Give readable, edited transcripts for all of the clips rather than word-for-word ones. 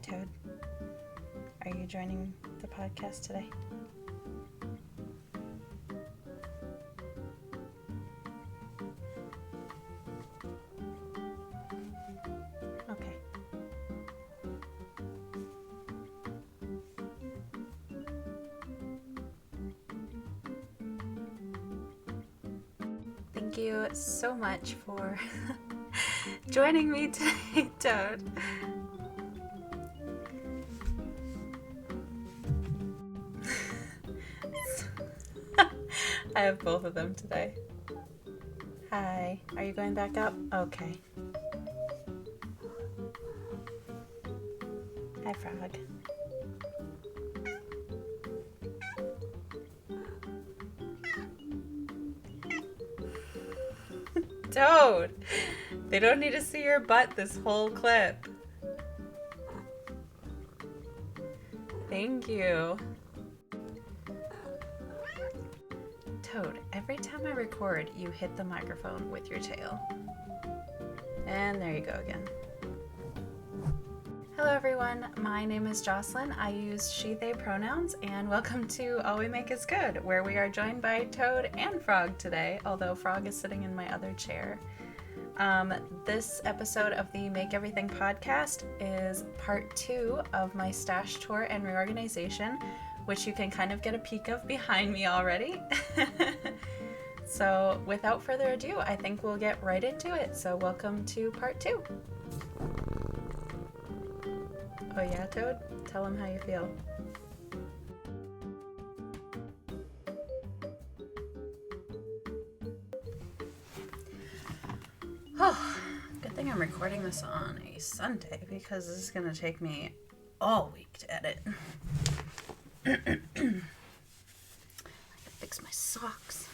Toad. Are you joining the podcast today? Okay. Thank you so much for joining me today, Toad. I have both of them today. Hi, are you going back up? Okay. Hi, Frog. Toad! They don't need to see your butt this whole clip. Thank you. Toad, every time I record, you hit the microphone with your tail. And there you go again. Hello everyone, my name is Jocelyn. I use she, they pronouns, and welcome to All We Make Is Good, where we are joined by Toad and Frog today, although Frog is sitting in my other chair. This episode of the Make Everything podcast is part 2 of my stash tour and reorganization, which you can kind of get a peek of behind me already. So without further ado, I think we'll get right into it. So welcome to part 2. Oh yeah, Toad? Tell them how you feel. Oh, good thing I'm recording this on a Sunday because this is going to take me all week to edit. I gotta fix my socks.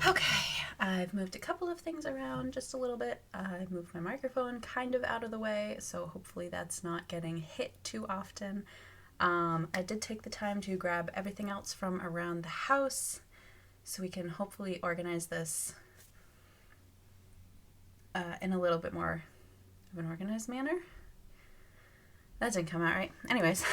Okay, I've moved a couple of things around just a little bit. I've moved my microphone kind of out of the way, so hopefully that's not getting hit too often. I did take the time to grab everything else from around the house so we can hopefully organize this in a little bit more of an organized manner. That didn't come out right. Anyways.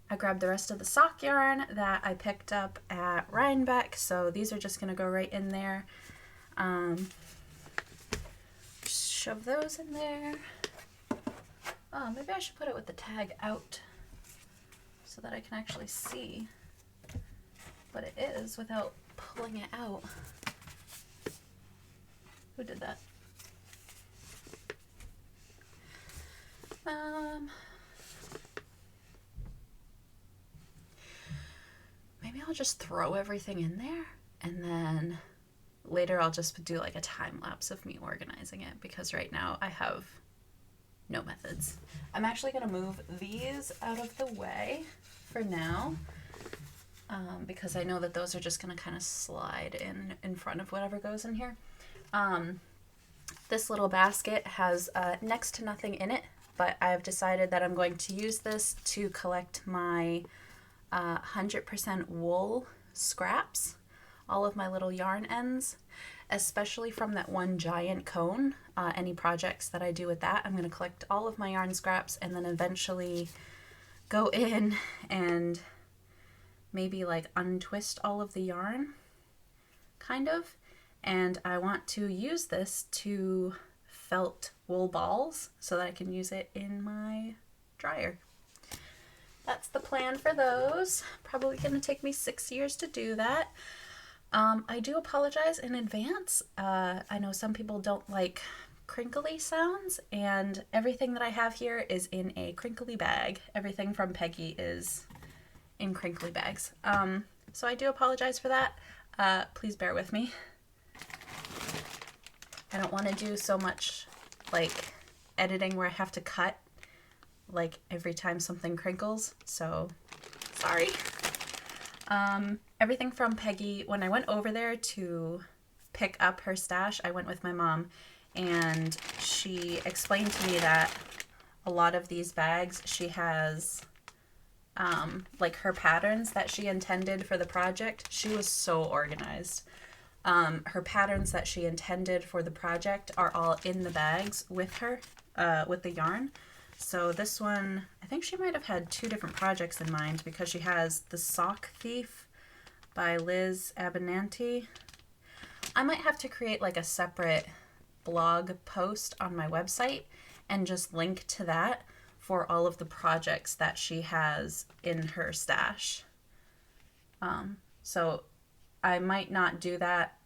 I grabbed the rest of the sock yarn that I picked up at Rhinebeck, so these are just going to go right in there. Just shove those in there. Oh, maybe I should put it with the tag out so that I can actually see what it is without pulling it out. Who did that? Maybe I'll just throw everything in there and then later I'll just do like a time lapse of me organizing it because right now I have no methods. I'm actually going to move these out of the way for now because I know that those are just going to kind of slide in front of whatever goes in here. This little basket has next to nothing in it, but I've decided that I'm going to use this to collect my 100% wool scraps, all of my little yarn ends, especially from that one giant cone. Any projects that I do with that, I'm going to collect all of my yarn scraps and then eventually go in and maybe like untwist all of the yarn, kind of. And I want to use this to felt wool balls so that I can use it in my dryer. That's the plan for those. Probably going to take me 6 years to do that. I do apologize in advance. I know some people don't like crinkly sounds, and everything that I have here is in a crinkly bag. Everything from Peggy is in crinkly bags. So I do apologize for that. Please bear with me. I don't want to do so much like editing where I have to cut like every time something crinkles, so sorry. Everything from Peggy, when I went over there to pick up her stash, I went with my mom and she explained to me that a lot of these bags she has like her patterns that she intended for the project. She was so organized. Her patterns that she intended for the project are all in the bags with her, with the yarn. So this one, I think she might have had 2 different projects in mind, because she has the Sock Thief by Liz Abinanti. I might have to create like a separate blog post on my website and just link to that for all of the projects that she has in her stash. So I might not do that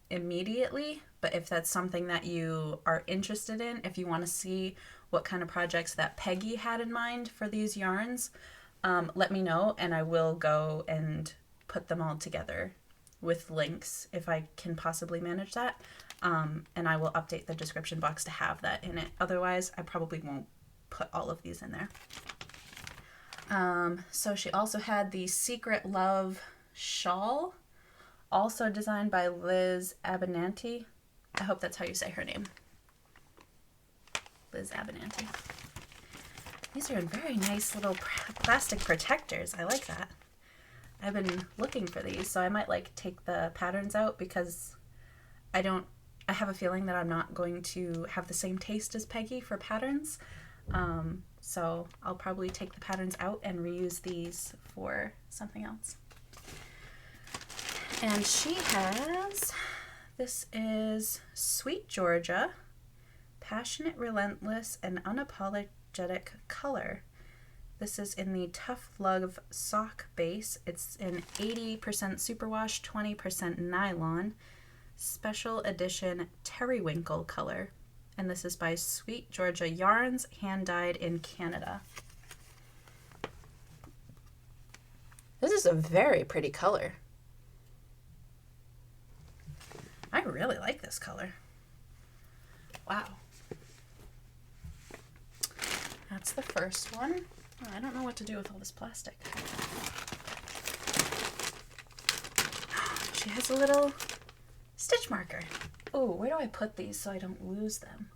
immediately, but if that's something that you are interested in, if you want to see what kind of projects that Peggy had in mind for these yarns, let me know and I will go and put them all together with links if I can possibly manage that. And I will update the description box to have that in it. Otherwise, I probably won't put all of these in there. So she also had the Secret Love shawl, also designed by Liz Abinanti. I hope that's how you say her name. Liz Abinanti. These are in very nice little plastic protectors. I like that. I've been looking for these, so I might like take the patterns out because I have a feeling that I'm not going to have the same taste as Peggy for patterns. So I'll probably take the patterns out and reuse these for something else. And she has, this is Sweet Georgia, Passionate, Relentless, and Unapologetic Color. This is in the Tough Love sock base. It's in 80% superwash, 20% nylon, special edition Terrywinkle color. And this is by Sweet Georgia Yarns, hand dyed in Canada. This is a very pretty color. I really like this color. Wow. That's the first one. Oh, I don't know what to do with all this plastic. She has a little stitch marker. Oh, where do I put these so I don't lose them?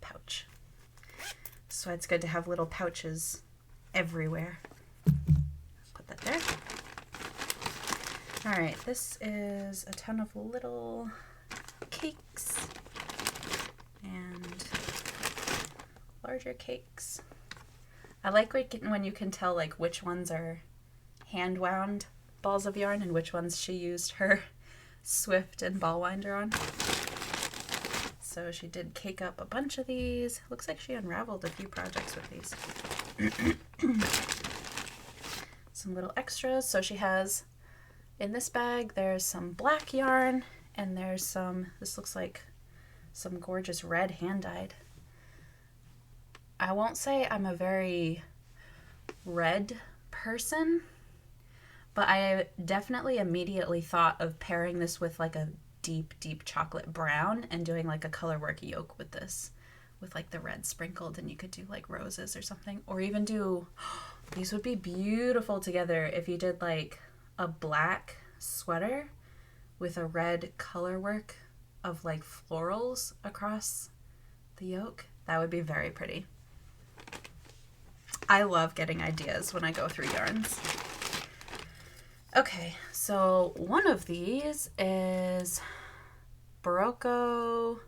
Pouch. So it's good to have little pouches everywhere. Put that there. All right, this is a ton of little cakes and larger cakes. I like when you can tell like which ones are hand wound balls of yarn and which ones she used her Swift and ball winder on. So she did cake up a bunch of these. Looks like she unraveled a few projects with these. Some little extras. So she has, in this bag, there's some black yarn and there's some, this looks like some gorgeous red hand dyed. I won't say I'm a very red person, but I definitely immediately thought of pairing this with like a deep, deep chocolate brown and doing like a colorwork yoke with this, with like the red sprinkled, and you could do like roses or something, or even do, these would be beautiful together if you did like a black sweater with a red colorwork of like florals across the yoke. That would be very pretty. I love getting ideas when I go through yarns. Okay, so one of these is Barocco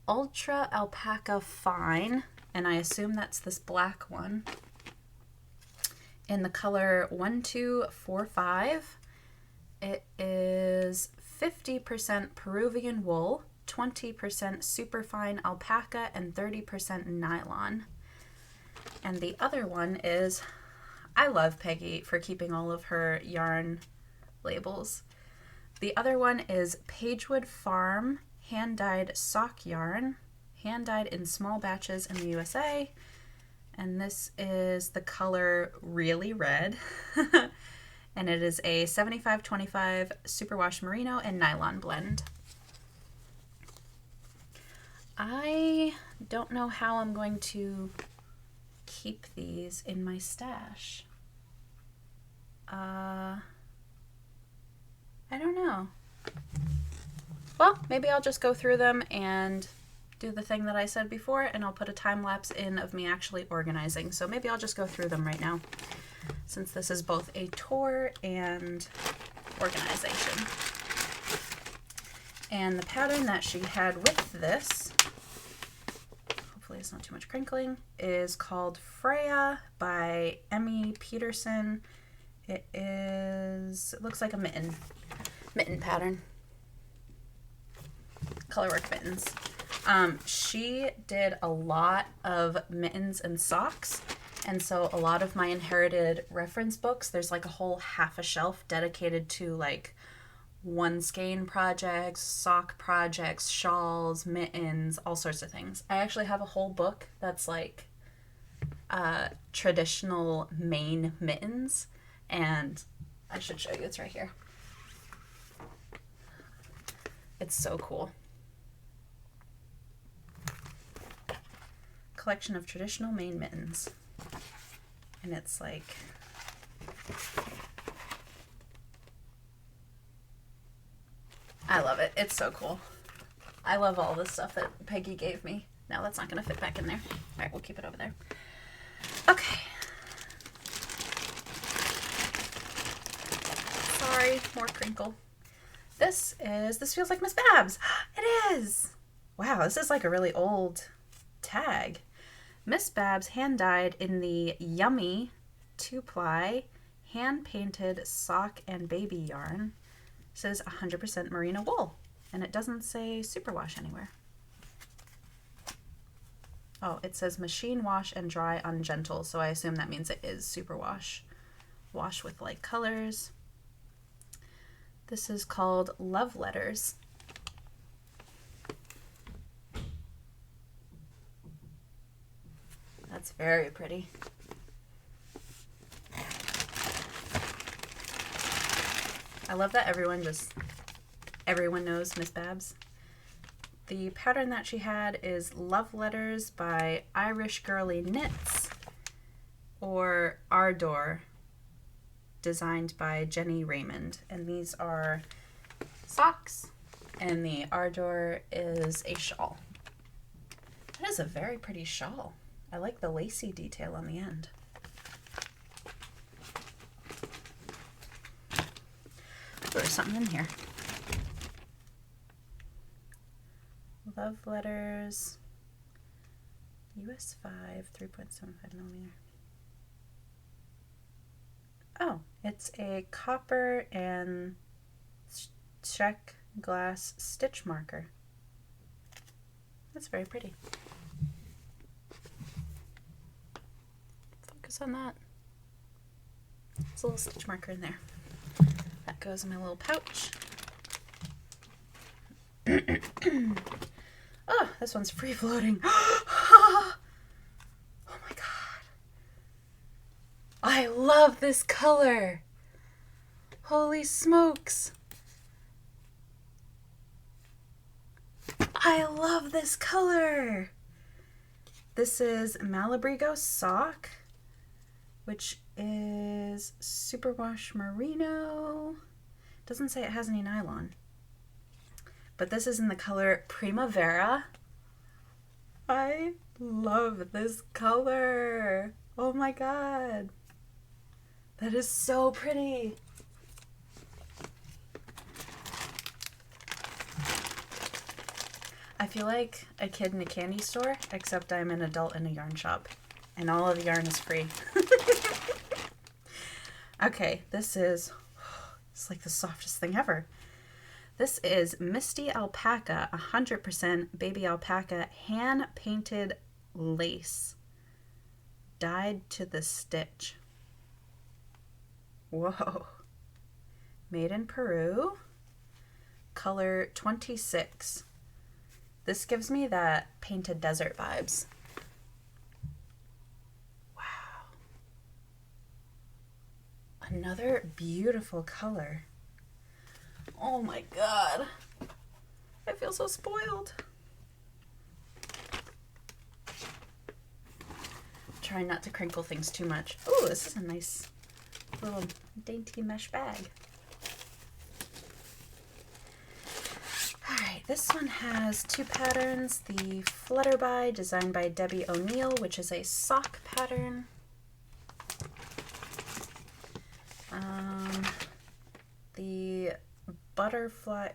Ultra Alpaca Fine, and I assume that's this black one, in the color 1245. It is 50% Peruvian wool, 20% superfine alpaca, and 30% nylon. And the other one is, I love Peggy for keeping all of her yarn labels. The other one is Pagewood Farm hand-dyed sock yarn, hand-dyed in small batches in the USA. And this is the color Really Red. And it is a 75-25 superwash merino and nylon blend. I don't know how I'm going to keep these in my stash. I don't know. Well, maybe I'll just go through them and do the thing that I said before, and I'll put a time lapse in of me actually organizing. So maybe I'll just go through them right now. since this is both a tour and organization. And the pattern that she had with this, hopefully it's not too much crinkling, is called Freya by Emmy Peterson. It looks like a mitten pattern. Colorwork mittens. She did a lot of mittens and socks, and so a lot of my inherited reference books, there's like a whole half a shelf dedicated to like one skein projects, sock projects, shawls, mittens, all sorts of things. I actually have a whole book that's like traditional Maine mittens, and I should show you, it's right here. It's so cool. Collection of traditional Maine mittens. And it's like, I love it. It's so cool. I love all this stuff that Peggy gave me. Now that's not going to fit back in there. All right, we'll keep it over there. Okay. Sorry, more crinkle. This feels like Miss Babs. It is. Wow, this is like a really old tag. Miss Babs hand dyed in the Yummy 2-ply hand painted sock and baby yarn. It says 100% merino wool, and it doesn't say superwash anywhere. Oh, it says machine wash and dry on gentle, so I assume that means it is superwash. Wash with light colors. This is called Love Letters. That's very pretty. I love that everyone knows Miss Babs. The pattern that she had is Love Letters by Irish Girly Knits, or Ardor, designed by Jenny Raymond. And these are socks, and the Ardor is a shawl. That is a very pretty shawl. I like the lacy detail on the end. There's something in here. Love Letters, US 5, 3.75 millimeter. Oh, it's a copper and check glass stitch marker. That's very pretty. Focus on that. There's a little stitch marker in there. That goes in my little pouch. Oh, this one's free floating. Oh my god. I love this color. Holy smokes. I love this color. This is Malabrigo sock, which is superwash merino. Doesn't say it has any nylon. But this is in the color Primavera. I love this color. Oh my god. That is so pretty. I feel like a kid in a candy store, except I'm an adult in a yarn shop. And all of the yarn is free. Okay, it's like the softest thing ever. This is Misty Alpaca, 100% baby alpaca, hand-painted lace, dyed to the stitch. Whoa. Made in Peru, color 26. This gives me that Painted Desert vibes. Wow. Another beautiful color. Oh my god. I feel so spoiled. Trying not to crinkle things too much. Oh, this is a nice little dainty mesh bag. Alright, this one has two patterns. The Flutterby, designed by Debbie O'Neill, which is a sock pattern. butterfly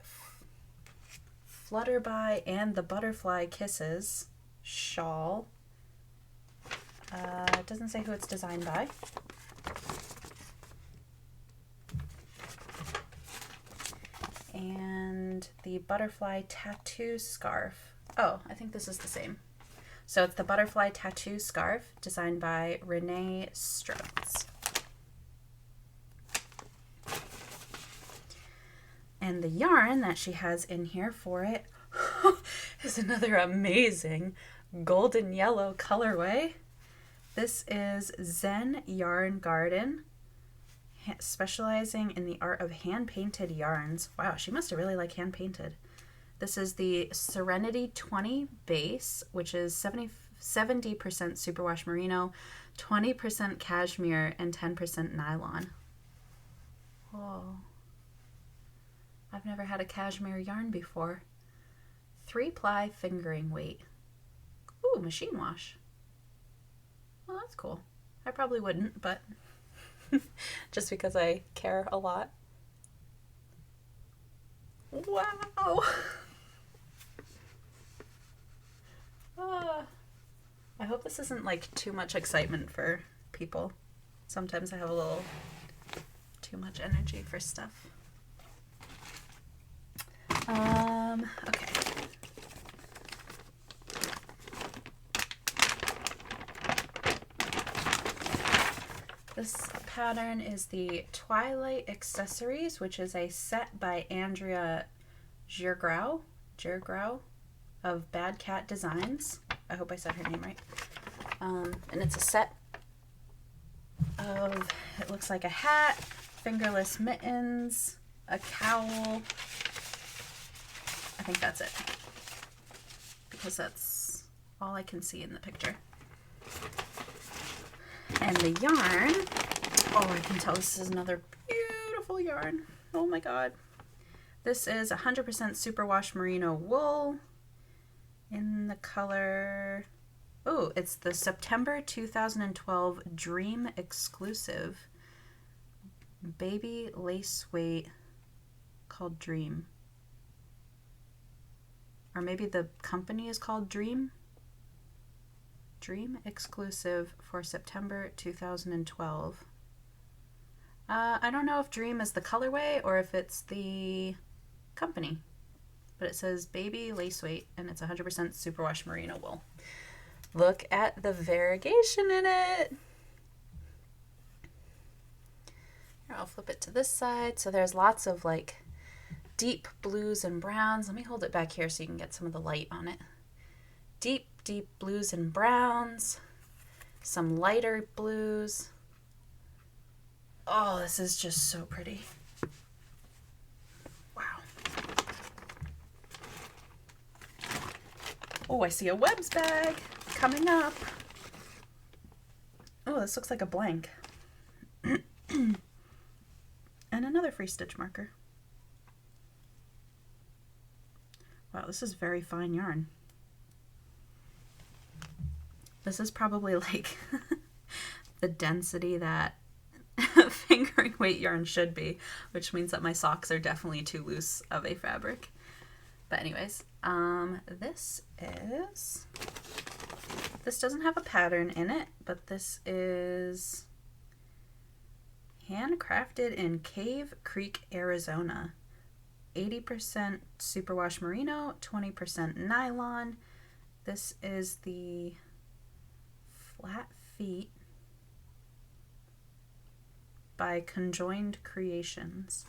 Flutterby and the Butterfly Kisses shawl. It doesn't say who it's designed by. And the butterfly tattoo scarf. Oh, I think this is the same. So it's the butterfly tattoo scarf designed by Renee Strutz. And the yarn that she has in here for it is another amazing golden yellow colorway. This is Zen Yarn Garden, specializing in the art of hand-painted yarns. Wow, she must have really like hand-painted. This is the Serenity 20 base, which is 70% superwash merino, 20% cashmere, and 10% nylon. Whoa. I've never had a cashmere yarn before. 3-ply fingering weight. Ooh, machine wash. Well, that's cool. I probably wouldn't, but just because I care a lot. Wow. I hope this isn't like too much excitement for people. Sometimes I have a little too much energy for stuff. Okay. This pattern is the Twilight Accessories, which is a set by Andrea Girgrau of Bad Cat Designs. I hope I said her name right. And it's a set of, it looks like a hat, fingerless mittens, a cowl. I think that's it, because that's all I can see in the picture. And the yarn, oh, I can tell this is another beautiful yarn. Oh my god. This is 100% superwash merino wool in the color, oh, it's the September 2012 Dream exclusive baby lace weight called Dream. Or maybe the company is called Dream. Dream exclusive for September 2012. I don't know if Dream is the colorway or if it's the company, but it says baby lace weight and it's 100% superwash merino wool. Look at the variegation in it. Here, I'll flip it to this side. So there's lots of like deep blues and browns. Let me hold it back here so you can get some of the light on it. Deep blues and browns, some lighter blues. Oh, this is just so pretty. Wow. Oh, I see a webs bag coming up. Oh, this looks like a blank. And another free stitch marker. Wow, this is very fine yarn. This is probably like the density that fingering weight yarn should be, which means that my socks are definitely too loose of a fabric. But anyways, this doesn't have a pattern in it, but this is handcrafted in Cave Creek, Arizona. 80% superwash merino, 20% nylon. This is the Flat Feet by Conjoined Creations.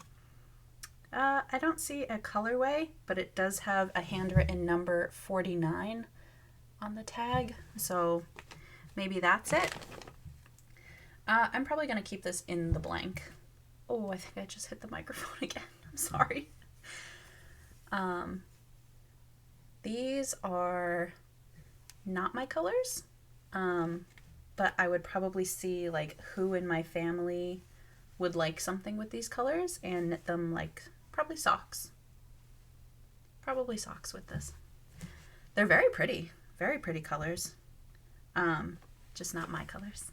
I don't see a colorway, but it does have a handwritten number 49 on the tag, so maybe that's it. I'm probably going to keep this in the blank. Oh, I think I just hit the microphone again. I'm sorry. These are not my colors, but I would probably see like who in my family would like something with these colors and knit them like probably socks with this. They're very pretty colors, just not my colors.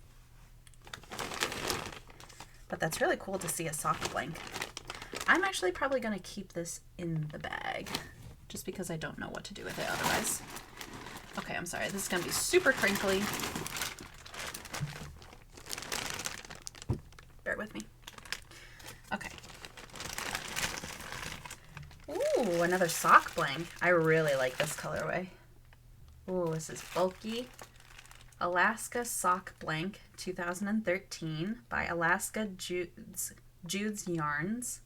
But that's really cool to see a sock blank. I'm actually probably going to keep this in the bag just because I don't know what to do with it otherwise. Okay, I'm sorry. This is going to be super crinkly. Bear with me. Okay. Ooh, another sock blank. I really like this colorway. Ooh, this is bulky. Alaska Sock Blank 2013 by Alaska Jude's Yarns.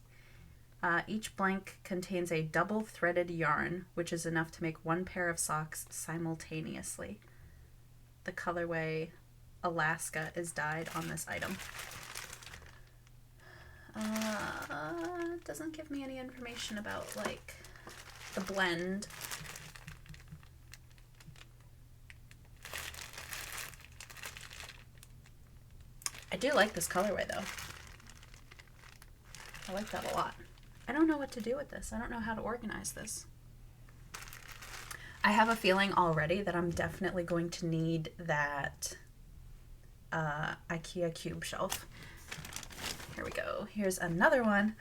Each blank contains a double threaded yarn, which is enough to make one pair of socks simultaneously. The colorway Alaska is dyed on this item. It doesn't give me any information about like the blend. I do like this colorway though. I like that a lot. I don't know what to do with this. I don't know how to organize this. I have a feeling already that I'm definitely going to need that IKEA cube shelf. Here we go. Here's another one.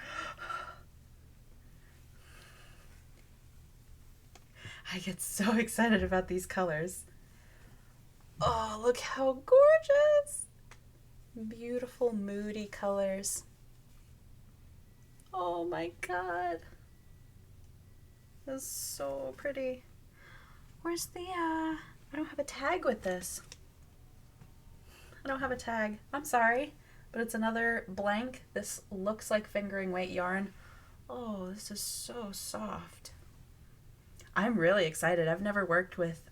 I get so excited about these colors. Oh, look how gorgeous. Beautiful, moody colors. Oh my god. This is so pretty. Where's the, I don't have a tag with this. I don't have a tag. I'm sorry, but it's another blank. This looks like fingering weight yarn. Oh, this is so soft. I'm really excited. I've never worked with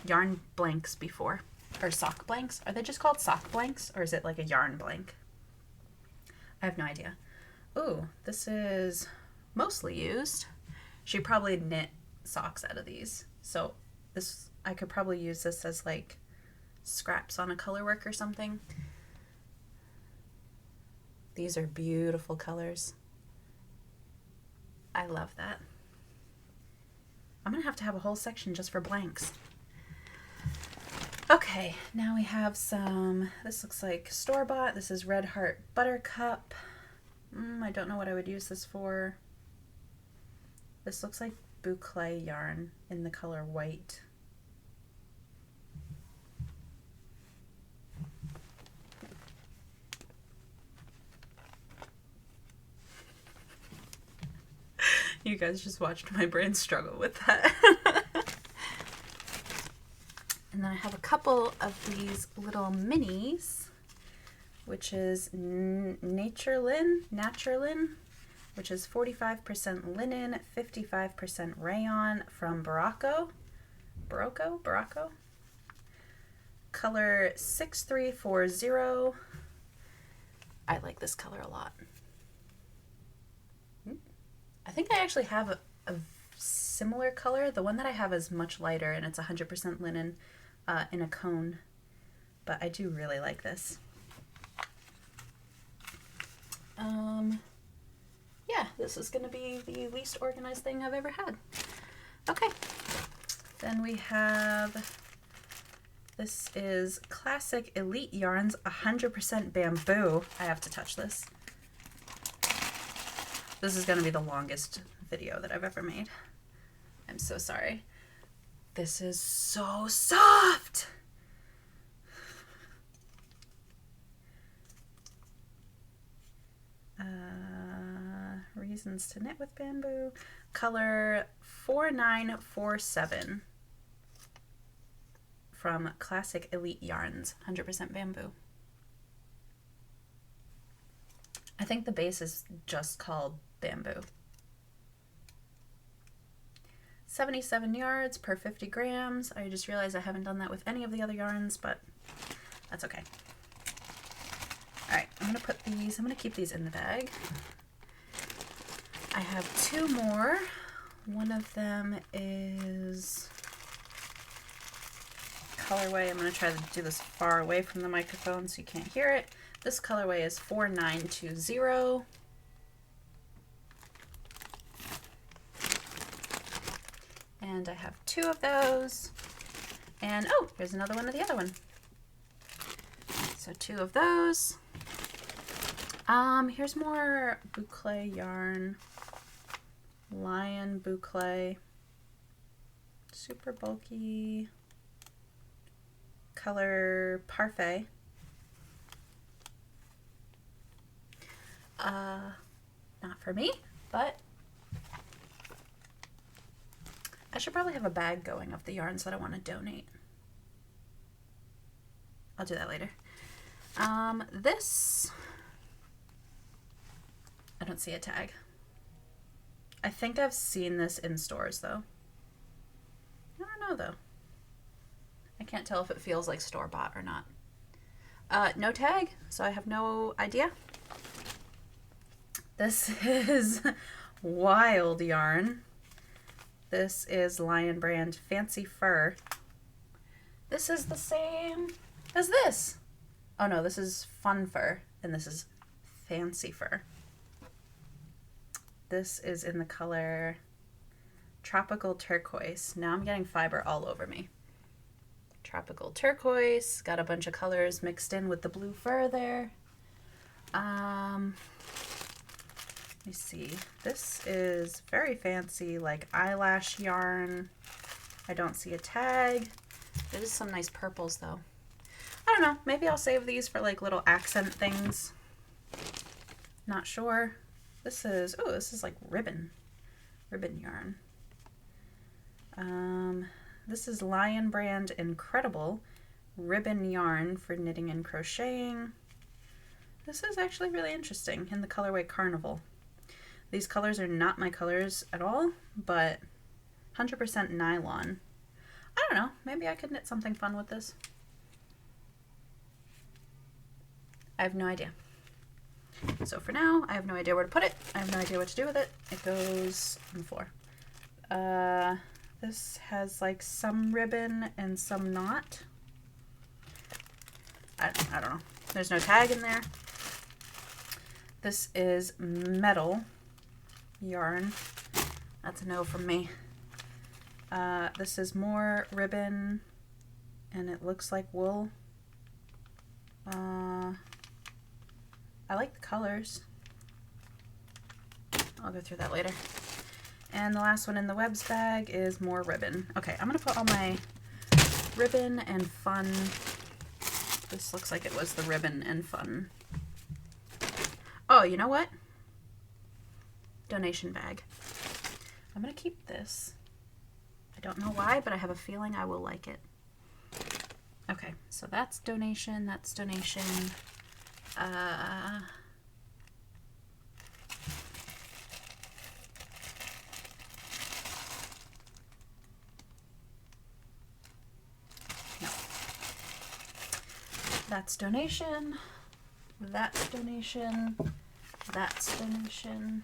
yarn blanks before. Or sock blanks. Are they just called sock blanks? Or is it like a yarn blank? I have no idea. Ooh, this is mostly used. She probably knit socks out of these. So this, I could probably use this as like scraps on a color work or something. These are beautiful colors. I love that. I'm gonna have to have a whole section just for blanks. Okay, now we have some, this looks like store-bought. This is Red Heart Buttercup. I don't know what I would use this for. This looks like boucle yarn in the color white. You guys just watched my brain struggle with that. And then I have a couple of these little minis, which is Naturelin, which is 45% linen, 55% rayon from Barocco. Color 6340. I like this color a lot. I think I actually have a similar color. The one that I have is much lighter and it's 100% linen in a cone, but I do really like this. Yeah, this is going to be the least organized thing I've ever had. Okay, then we have, this is Classic Elite Yarns 100% bamboo. I have to touch this. This is going to be the longest video that I've ever made. I'm so sorry. This is so soft. Reasons to knit with bamboo. Color 4947 from Classic Elite Yarns, 100% bamboo. I think the base is just called bamboo. 77 yards per 50 grams. I just realized I haven't done that with any of the other yarns, but that's okay. All right, I'm gonna keep these in the bag. I have two more. One of them is colorway. I'm gonna try to do this far away from the microphone so you can't hear it. This colorway is 4920. And I have two of those. And oh, here's another one of the other one. So two of those. Here's more boucle yarn. Lion boucle. Super bulky. Color Parfait. Not for me, but I should probably have a bag going of the yarns that I want to donate. I'll do that later. This, I don't see a tag. I think I've seen this in stores though. I don't know though. I can't tell if it feels like store-bought or not. No tag, so I have no idea. This is Wild Yarn. This is Lion brand Fancy Fur. This is the same as this. Oh no, this is Fun Fur, and this is Fancy Fur. This is in the color Tropical Turquoise. Now I'm getting fiber all over me. Tropical Turquoise, got a bunch of colors mixed in with the blue fur there. Let me see. This is very fancy, like eyelash yarn. I don't see a tag. There's some nice purples though. I don't know. Maybe I'll save these for like little accent things. Not sure. This is, oh, this is like ribbon yarn. This is Lion brand Incredible ribbon yarn for knitting and crocheting. This is actually really interesting in the colorway Carnival. These colors are not my colors at all, but 100% nylon. I don't know, maybe I could knit something fun with this. I have no idea. So for now, I have no idea where to put it. I have no idea what to do with it. It goes on the floor. This has like some ribbon and some not. I don't know. There's no tag in there. This is Metal yarn. That's a no from me. This is more ribbon and it looks like wool. I like the colors. I'll go through that later. And the last one in the webs bag is more ribbon. Okay, I'm gonna put all my ribbon and fun. This looks like it was the ribbon and fun. Oh, you know what? Donation bag. I'm gonna keep this. I don't know why, but I have a feeling I will like it. Okay, so that's donation, that's donation. No. That's donation. That's donation. That's donation.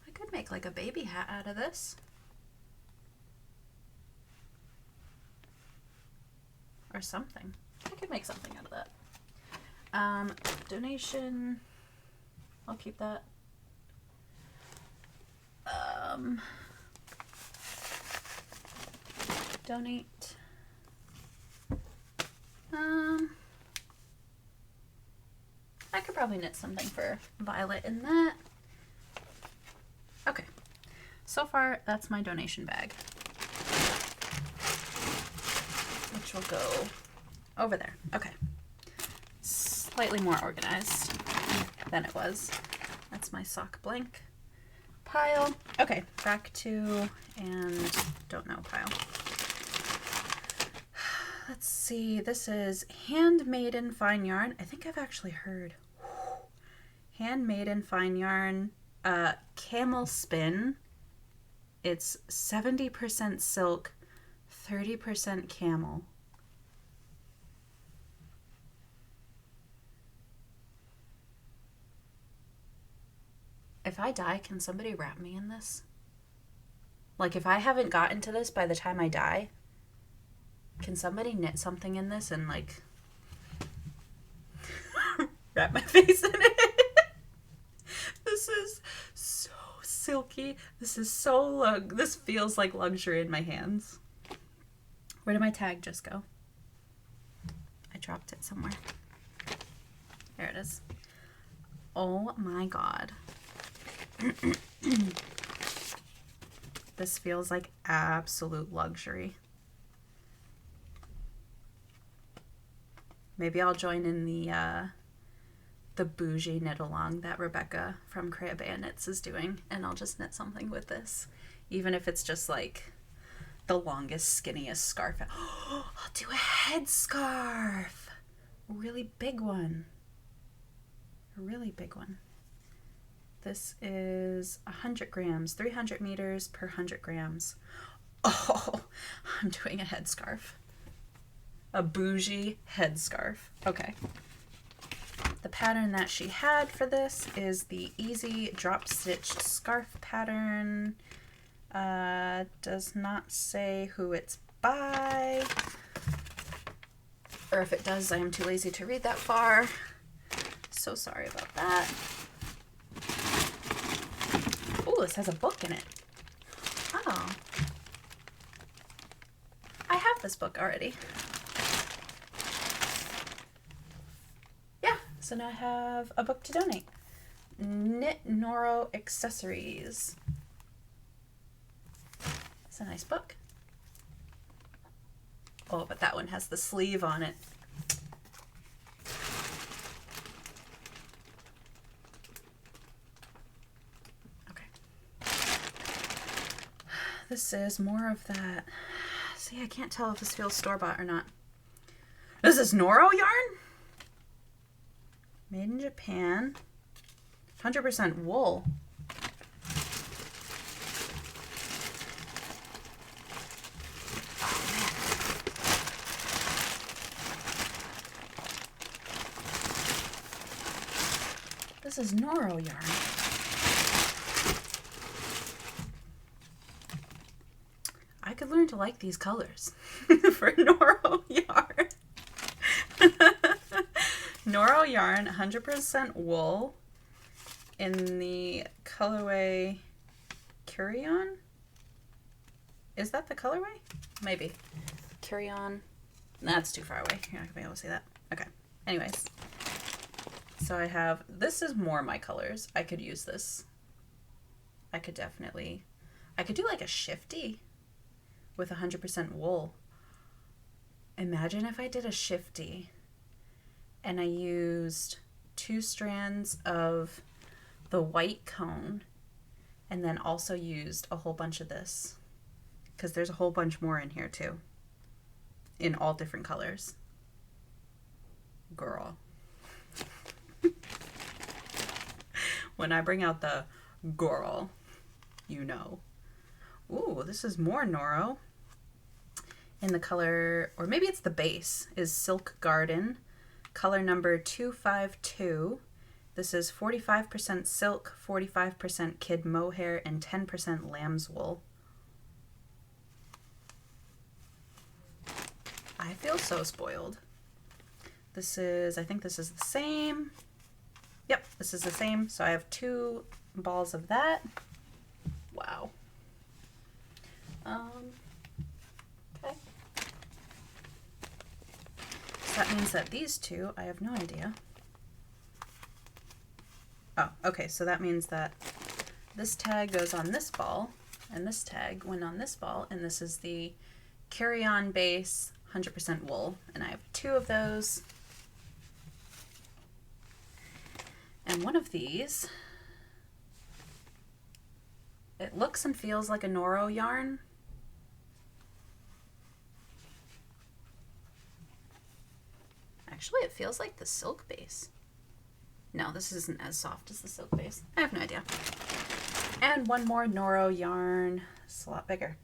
I could make like a baby hat out of this. Or something. I could make something out of that. Donation. I'll keep that. Donate. I could probably knit something for Violet in that. Okay. So far, that's my donation bag. Which will go over there. Okay. Slightly more organized than it was. That's my sock blank pile. Okay, back to, and don't know pile. Let's see, this is Handmaiden Fine Yarn. I think I've actually heard. Handmaiden Fine Yarn, Camel Spin. It's 70% silk, 30% camel. If I die, can somebody wrap me in this? Like, if I haven't gotten to this by the time I die, can somebody knit something in this and, like, wrap my face in it? This is so silky. This is so this feels like luxury in my hands. Where did my tag just go? I dropped it somewhere. There it is. Oh my God. This feels like absolute luxury. Maybe I'll join in the bougie knit along that Rebecca from Craya Knits is doing, and I'll just knit something with this, even if it's just like the longest, skinniest scarf. I'll do a headscarf, a really big one, a really big one. This is 100 grams, 300 meters per 100 grams. Oh, I'm doing a headscarf. A bougie headscarf. Okay. The pattern that she had for this is the Easy Drop Stitched Scarf pattern. Does not say who it's by. Or if it does, I am too lazy to read that far. So sorry about that. Oh, this has a book in it. Oh. I have this book already. Yeah, so now I have a book to donate. Knit Noro Accessories. It's a nice book. Oh, but that one has the sleeve on it. This is more of that. See, I can't tell if this feels store-bought or not. This is Noro yarn? Made in Japan. 100% wool. Oh, man. This is Noro yarn. I could learn to like these colors for Noro yarn. Noro yarn, 100% wool in the colorway Curion. Is that the colorway? Maybe. Curion. That's too far away. You're not gonna be able to see that. Okay. Anyways. So I have, this is more my colors. I could use this. I could definitely, I could do like a shifty with 100% wool. Imagine if I did a shifty and I used 2 strands of the white cone and then also used a whole bunch of this, because there's a whole bunch more in here too, in all different colors. Girl. When I bring out the girl, you know. Ooh, this is more Noro. In the color, or maybe it's the base, is Silk Garden. Color number 252. This is 45% silk, 45% kid mohair, and 10% lamb's wool. I feel so spoiled. This is, I think this is the same. Yep, this is the same. So I have 2 balls of that. Wow. Okay. So that means that these 2, I have no idea. Oh, okay, so that means that this tag goes on this ball, and this tag went on this ball, and this is the Carry-On Base 100% wool, and I have 2 of those. And one of these, it looks and feels like a Noro yarn. Actually, it feels like the silk base. No, this isn't as soft as the silk base. I have no idea. And one more Noro yarn. It's a lot bigger.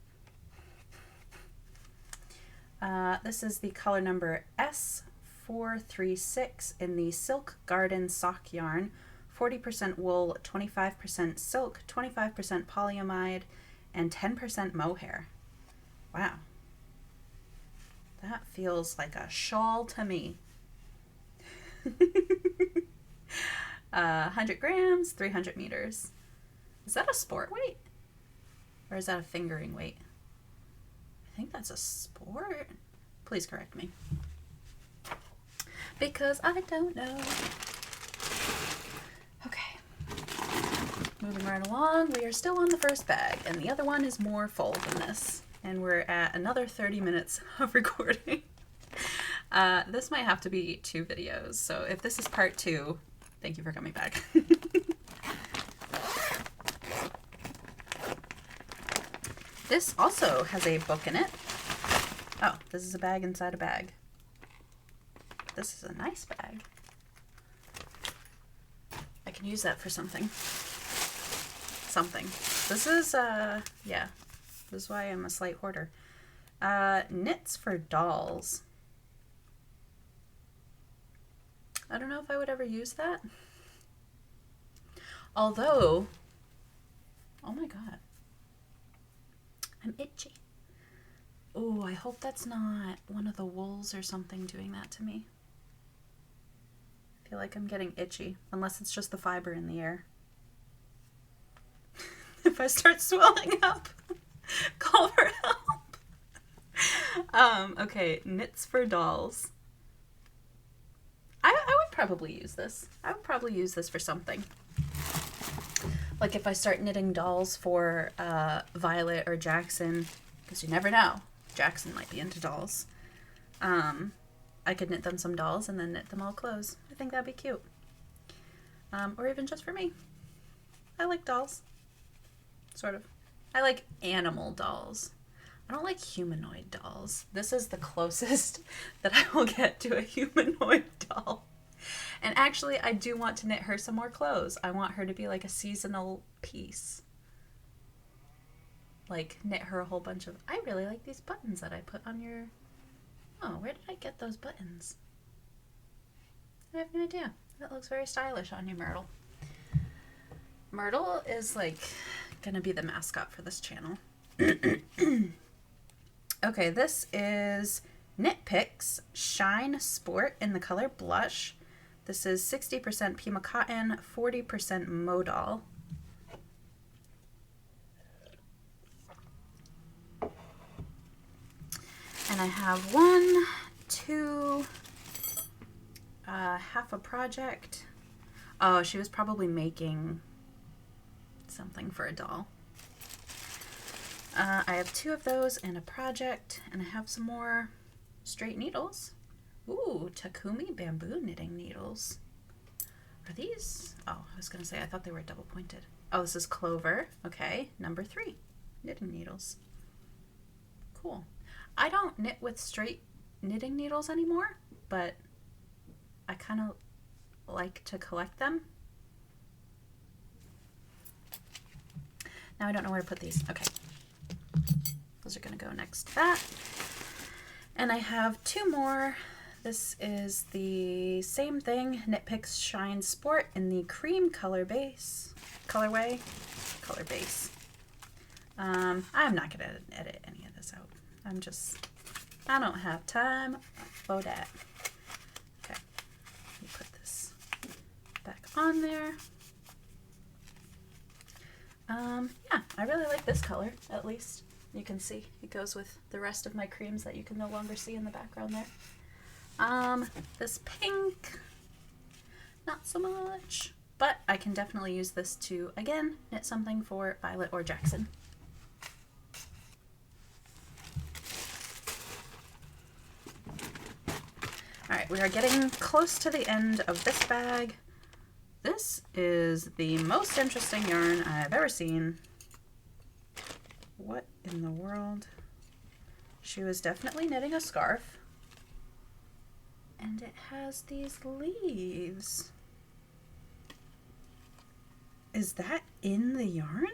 This is the color number S436 in the Silk Garden sock yarn. 40% wool, 25% silk, 25% polyamide, and 10% mohair. Wow. That feels like a shawl to me. 100 grams, 300 meters. Is that a sport weight? Or is that a fingering weight? I think that's a sport. Please correct me. because I don't know. Okay. Moving right along, we are still on the first bag, and the other one is more full than this. And we're at another 30 minutes of recording. This might have to be 2 videos, so if this is part 2, thank you for coming back. This also has a book in it. Oh, this is a bag inside a bag. This is a nice bag. I can use that for something. This is, yeah. This is why I'm a slight hoarder. Knits for dolls. I don't know if I would ever use that. Although, oh my god. I'm itchy. Oh, I hope that's not one of the wools or something doing that to me. I feel like I'm getting itchy, unless it's just the fiber in the air. If I start swelling up, call for help. Okay, knits for dolls. I would probably use this. I would probably use this for something. Like if I start knitting dolls for Violet or Jackson, because you never know, Jackson might be into dolls. I could knit them some dolls and then knit them all clothes. I think that'd be cute. Or even just for me. I like dolls. Sort of. I like animal dolls. I don't like humanoid dolls. This is the closest that I will get to a humanoid doll. And actually, I do want to knit her some more clothes. I want her to be like a seasonal piece. Like, knit her a whole bunch of... I really like these buttons that I put on your... Oh, where did I get those buttons? I have no idea. That looks very stylish on you, Myrtle. Myrtle is, like, gonna be the mascot for this channel. Okay, this is Knit Picks Shine Sport in the color Blush. This is 60% Pima Cotton, 40% Modal. And I have 1, 2, half a project. Oh, she was probably making something for a doll. I have 2 of those and a project, and I have some more straight needles. Ooh, Takumi bamboo knitting needles. Are these? Oh, I was going to say, I thought they were double pointed. Oh, this is Clover. Okay, number 3, knitting needles. Cool. I don't knit with straight knitting needles anymore, but I kind of like to collect them. Now I don't know where to put these. Okay. Those are going to go next to that. And I have 2 more. This is the same thing, Knit Picks Shine Sport in the cream color base. Colorway. Color base. I'm not going to edit any of this out. I don't have time for that. Okay. Let me put this back on there. Yeah, I really like this color, at least. You can see it goes with the rest of my creams that you can no longer see in the background there. This pink, not so much, but I can definitely use this to, again, knit something for Violet or Jackson. Alright, we are getting close to the end of this bag. This is the most interesting yarn I've ever seen. What in the world? She was definitely knitting a scarf. And it has these leaves. Is that in the yarn?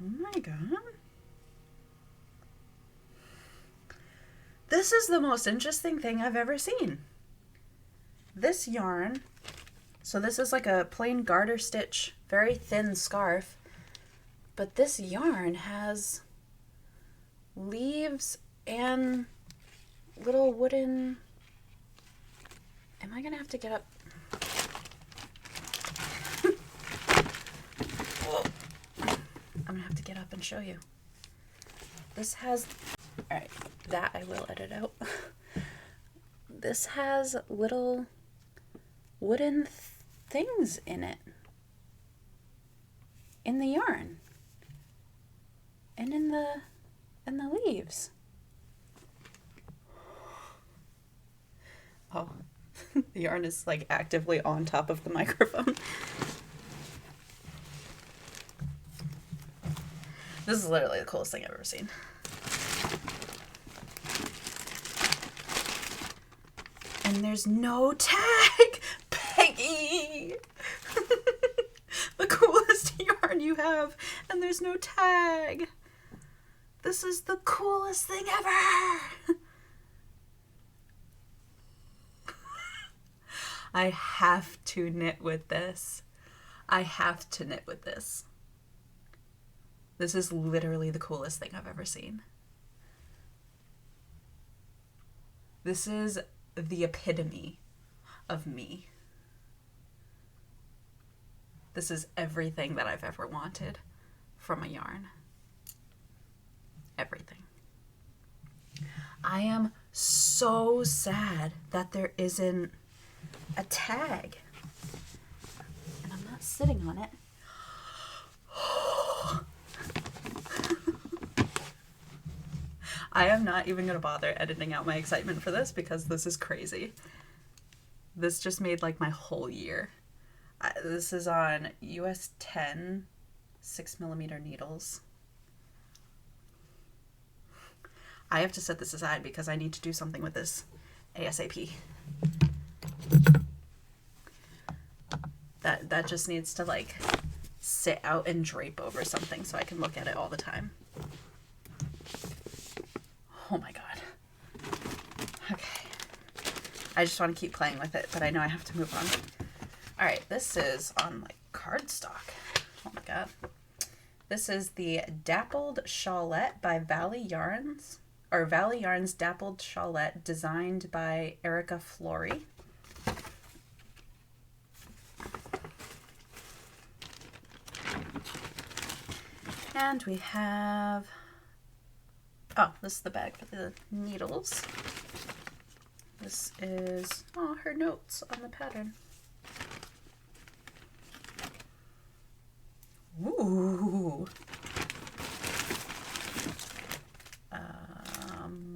Oh my god. This is the most interesting thing I've ever seen. This yarn, so this is like a plain garter stitch, very thin scarf, but this yarn has leaves and little wooden... Am I gonna have to get up? I'm gonna have to get up and show you. This has All right, that I will edit out. This has little wooden things in it, in the yarn, and in the leaves. Oh, the yarn is like actively on top of the microphone. This is literally the coolest thing I've ever seen. And there's no tag! Peggy! The coolest yarn you have, and there's no tag! This is the coolest thing ever! I have to knit with this. I have to knit with this. This is literally the coolest thing I've ever seen. This is the epitome of me. This is everything that I've ever wanted from a yarn. Everything. I am so sad that there isn't a tag. And I'm not sitting on it. I am not even going to bother editing out my excitement for this because this is crazy. This just made like my whole year. This is on US 10 6mm needles. I have to set this aside because I need to do something with this ASAP. That just needs to like sit out and drape over something so I can look at it all the time. Oh my god. Okay. I just want to keep playing with it, but I know I have to move on. Alright, this is on like cardstock. Oh my god. This is the Dappled Shawlette by Valley Yarns, or Valley Yarns Dappled Shawlette, designed by Erica Flory. And we have, oh, this is the bag for the needles. This is, oh, her notes on the pattern. Ooh.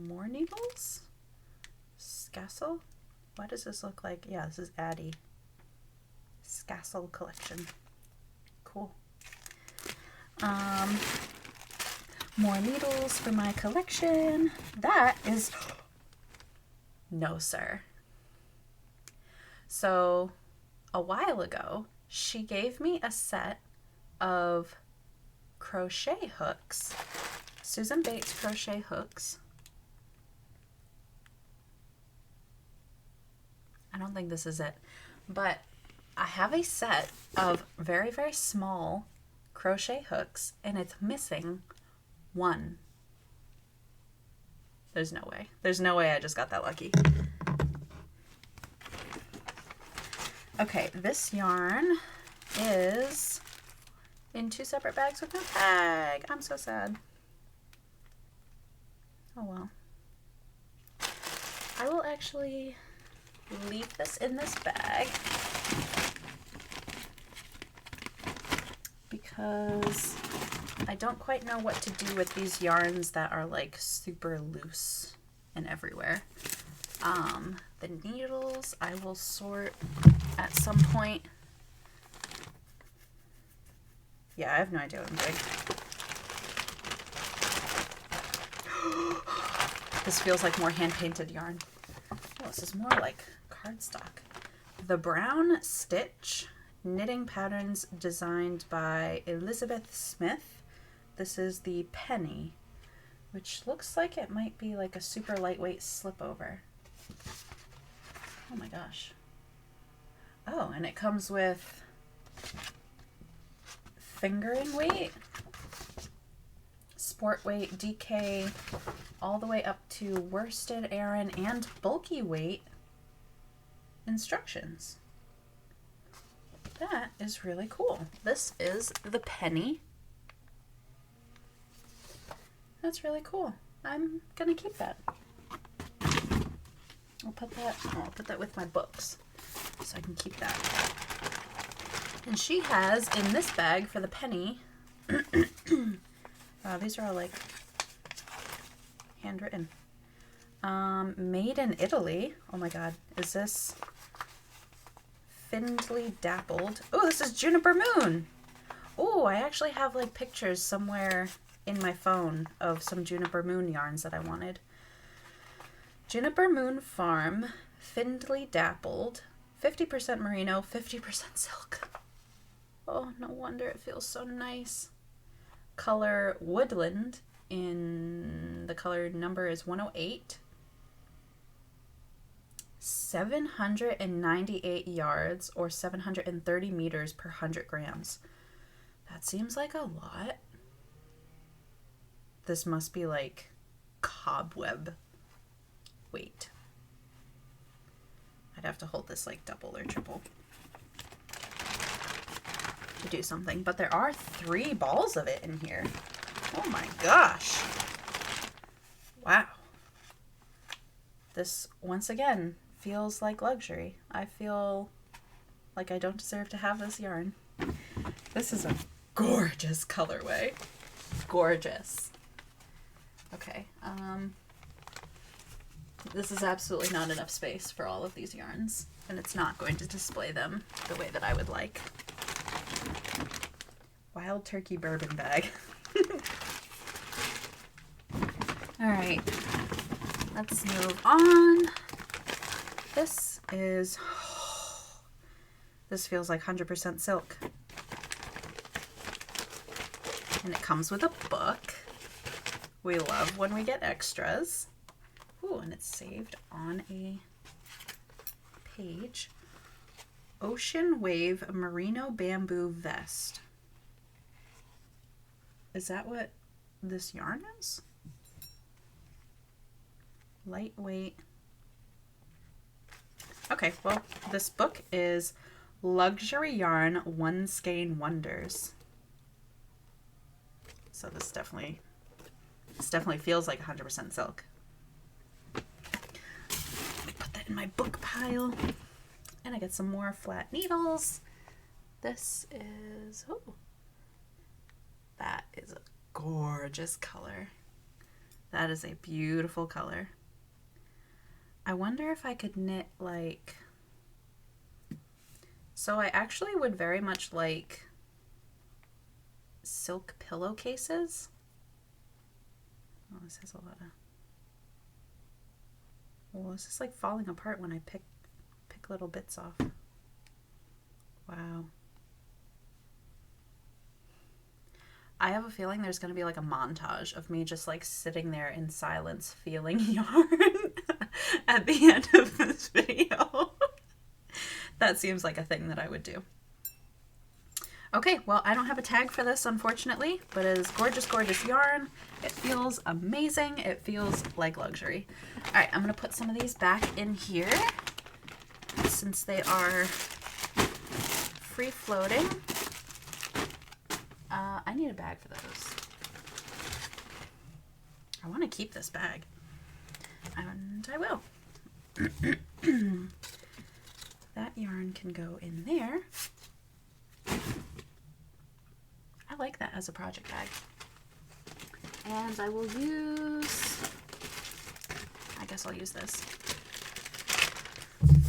More needles? Scassel? Why does this look like, yeah, this is Addie. Scassel collection. Cool. More needles for my collection. That is, no sir. So a while ago, she gave me a set of crochet hooks, Susan Bates crochet hooks. I don't think this is it, but I have a set of very, very small crochet hooks and it's missing one. There's no way. There's no way I just got that lucky. Okay, this yarn is in 2 separate bags with no tag. I'm so sad. Oh well. I will actually leave this in this bag because I don't quite know what to do with these yarns that are like super loose and everywhere. The needles I will sort at some point. Yeah, I have no idea what I'm doing. This feels like more hand-painted yarn. Oh, this is more like cardstock. The Brown Stitch knitting patterns designed by Elizabeth Smith. This is the Penny, which looks like it might be like a super lightweight slip over. Oh my gosh. Oh, and it comes with fingering weight, sport weight, DK, all the way up to worsted Aran and bulky weight instructions. That is really cool. This is the Penny. That's really cool. I'm gonna keep that. I'll put that with my books so I can keep that. And she has in this bag for the penny. Wow, these are all like handwritten. Made in Italy. Oh my god, is this Findley Dappled? Oh, this is Juniper Moon. Oh, I actually have like pictures somewhere in my phone of some Juniper Moon yarns that I wanted. Juniper Moon Farm, Findley Dappled, 50% merino, 50% silk. Oh, no wonder it feels so nice. Color Woodland, in the color number is 108. 798 yards or 730 meters per 100 grams. That seems like a lot. This must be like cobweb weight. I'd have to hold this like double or triple to do something, but there are 3 balls of it in here. Oh my gosh. Wow. This, once again, feels like luxury. I feel like I don't deserve to have this yarn. This is a gorgeous colorway. Gorgeous. Okay, this is absolutely not enough space for all of these yarns, and it's not going to display them the way that I would like. Wild Turkey Bourbon bag. Alright, let's move on. This is, this feels like 100% silk. And it comes with a book. We love when we get extras. Ooh, and it's saved on a page. Ocean Wave Merino Bamboo Vest. Is that what this yarn is? Lightweight. Okay, well, this book is Luxury Yarn One Skein Wonders. So this definitely feels like 100% silk. Put that in my book pile. And I get some more flat needles. This is, oh, that is a gorgeous color. That is a beautiful color. I wonder if I could knit like, so I actually would very much like silk pillowcases. Oh, this has a lot of, well, this is like falling apart when I pick little bits off. Wow. I have a feeling there's going to be like a montage of me just like sitting there in silence feeling yarn at the end of this video. That seems like a thing that I would do. Okay, well, I don't have a tag for this, unfortunately, but it is gorgeous, gorgeous yarn. It feels amazing. It feels like luxury. All right, I'm going to put some of these back in here since they are free floating. I need a bag for those. I want to keep this bag, and I will. That yarn can go in there. I like that as a project bag. And I will use, I guess I'll use this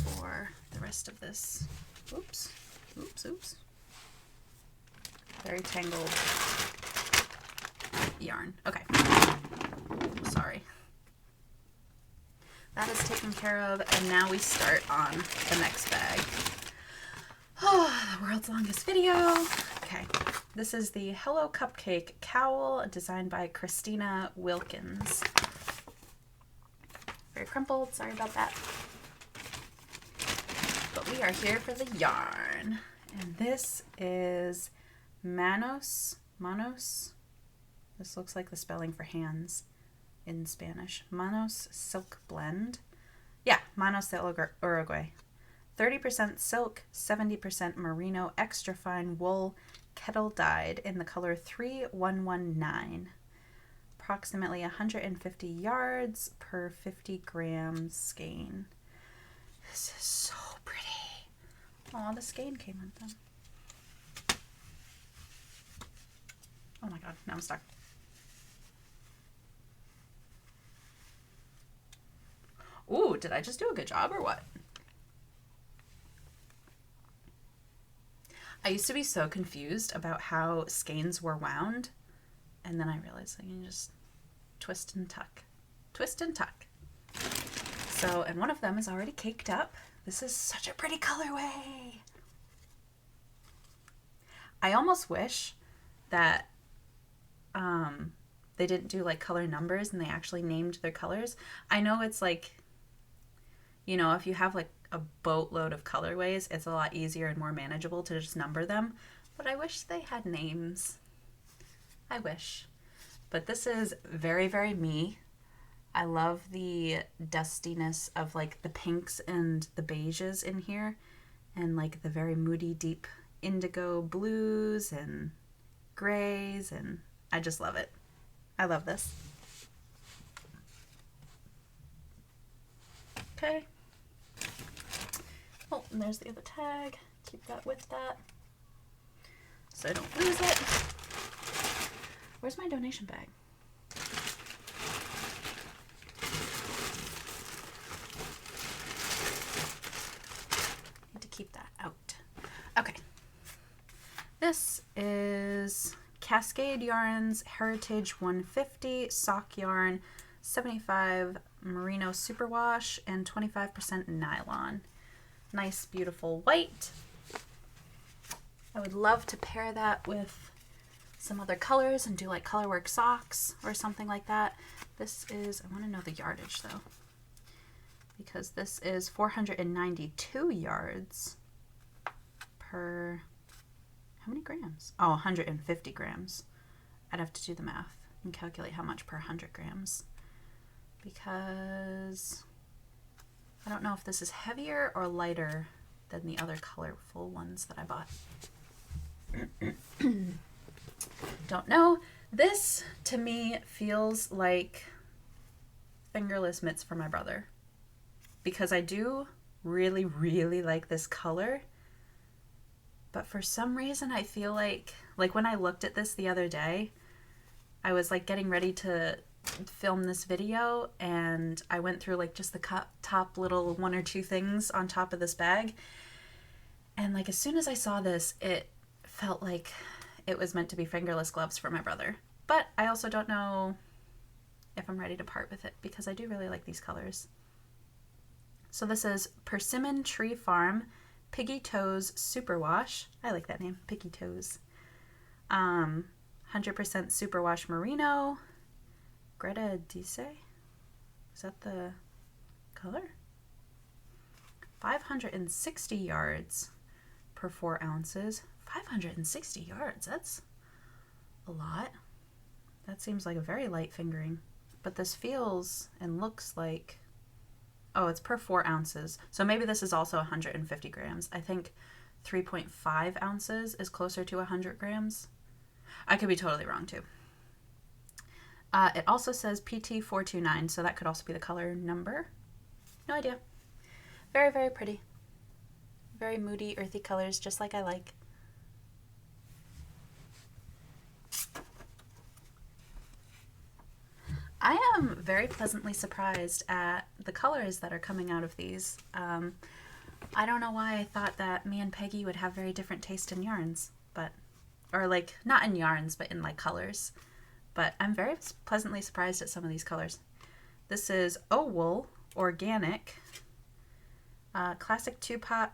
for the rest of this. Oops, oops, oops. Very tangled yarn. Okay. Sorry. That is taken care of, and now we start on the next bag. Oh, the world's longest video. Okay. This is the Hello Cupcake Cowl, designed by Christina Wilkins. Very crumpled, sorry about that. But we are here for the yarn. And this is Manos. This looks like the spelling for hands in Spanish. Manos Silk Blend. Yeah, Manos de Uruguay. 30% silk, 70% merino, extra fine wool, kettle dyed in the color 3119. approximately 150 yards per 50 grams skein. This is so pretty. Oh, the skein came undone. Oh my god, now I'm stuck. Ooh, did I just do a good job or what? I used to be so confused about how skeins were wound, and then I realized I can just twist and tuck. Twist and tuck. So, and one of them is already caked up. This is such a pretty colorway. I almost wish that they didn't do like color numbers and they actually named their colors. I know it's like, you know, if you have like a boatload of colorways, it's a lot easier and more manageable to just number them. But I wish they had names. I wish. But this is very, very me. I love the dustiness of like the pinks and the beiges in here, and like the very moody, deep indigo blues and grays, and I just love it. I love this. Okay. Oh, and there's the other tag. Keep that with that so I don't lose it. Where's my donation bag? Need to keep that out. Okay. This is Cascade Yarns Heritage 150 sock yarn, 75 merino superwash, and 25% nylon. Nice, beautiful white. I would love to pair that with some other colors and do like colorwork socks or something like that. This is, I want to know the yardage though, because this is 492 yards per, how many grams? Oh, 150 grams. I'd have to do the math and calculate how much per 100 grams, because I don't know if this is heavier or lighter than the other colorful ones that I bought. Don't know. This, to me, feels like fingerless mitts for my brother, because I do really, really like this color. But for some reason, I feel like when I looked at this the other day, I was like getting ready to film this video, and I went through like just the top little one or two things on top of this bag, and like as soon as I saw this, it felt like it was meant to be fingerless gloves for my brother. But I also don't know if I'm ready to part with it, because I do really like these colors. So this is Persimmon Tree Farm Piggy Toes Superwash. I like that name, Piggy Toes. 100% Superwash Merino. Greta Dice? Is that the color? 560 yards per 4 ounces. 560 yards, that's a lot. That seems like a very light fingering. But this feels and looks like, oh, it's per 4 ounces. So maybe this is also 150 grams. I think 3.5 ounces is closer to 100 grams. I could be totally wrong too. It also says PT429, so that could also be the color number. No idea. Very, very pretty. Very moody, earthy colors, just like I like. I am very pleasantly surprised at the colors that are coming out of these. I don't know why I thought that me and Peggy would have very different taste in yarns, but, or like, not in yarns, but in like colors. But I'm very pleasantly surprised at some of these colors. This is Wool Organic, Classic 2-ply,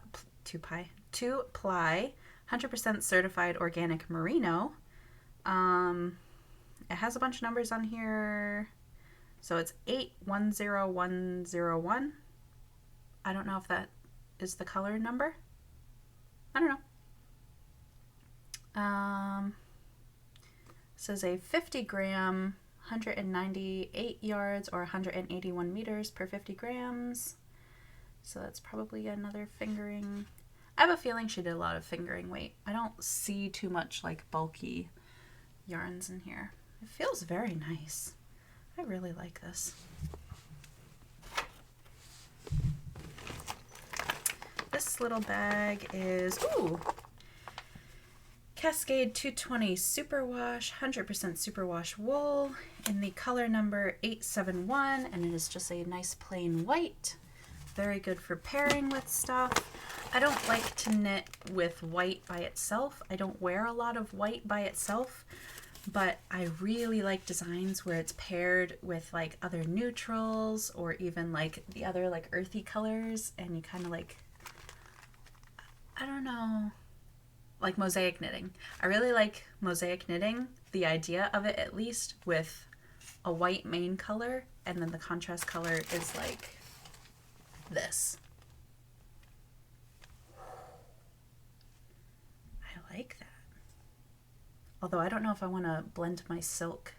100% certified organic merino. It has a bunch of numbers on here. So it's 810101. I don't know if that is the color number. I don't know. This is a 50 gram, 198 yards or 181 meters per 50 grams. So that's probably another fingering. I have a feeling she did a lot of fingering weight. I don't see too much like bulky yarns in here. It feels very nice. I really like this. This little bag is, ooh, Cascade 220 Superwash, 100% Superwash wool in the color number 871, and it is just a nice plain white. Very good for pairing with stuff. I don't like to knit with white by itself. I don't wear a lot of white by itself, but I really like designs where it's paired with like other neutrals or even like the other like earthy colors, and you kind of like, I don't know, like mosaic knitting. I really like mosaic knitting, the idea of it at least, with a white main color and then the contrast color is like this. I like that. Although I don't know if I want to blend my silk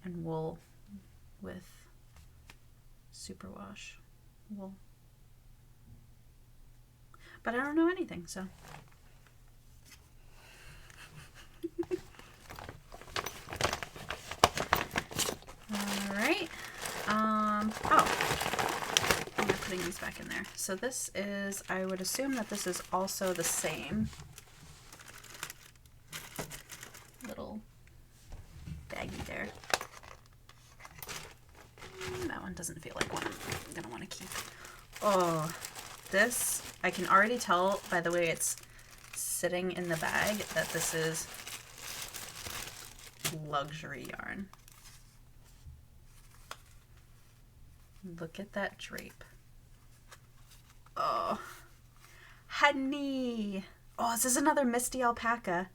and wool with superwash wool. But I don't know anything, so. All right. Oh, I'm putting these back in there. So this is, I would assume that this is also the same little baggie there. That one doesn't feel like one I'm gonna want to keep. Oh, this, I can already tell by the way it's sitting in the bag that this is luxury yarn. Look at that drape. Oh, honey. Oh, this is another Misty alpaca.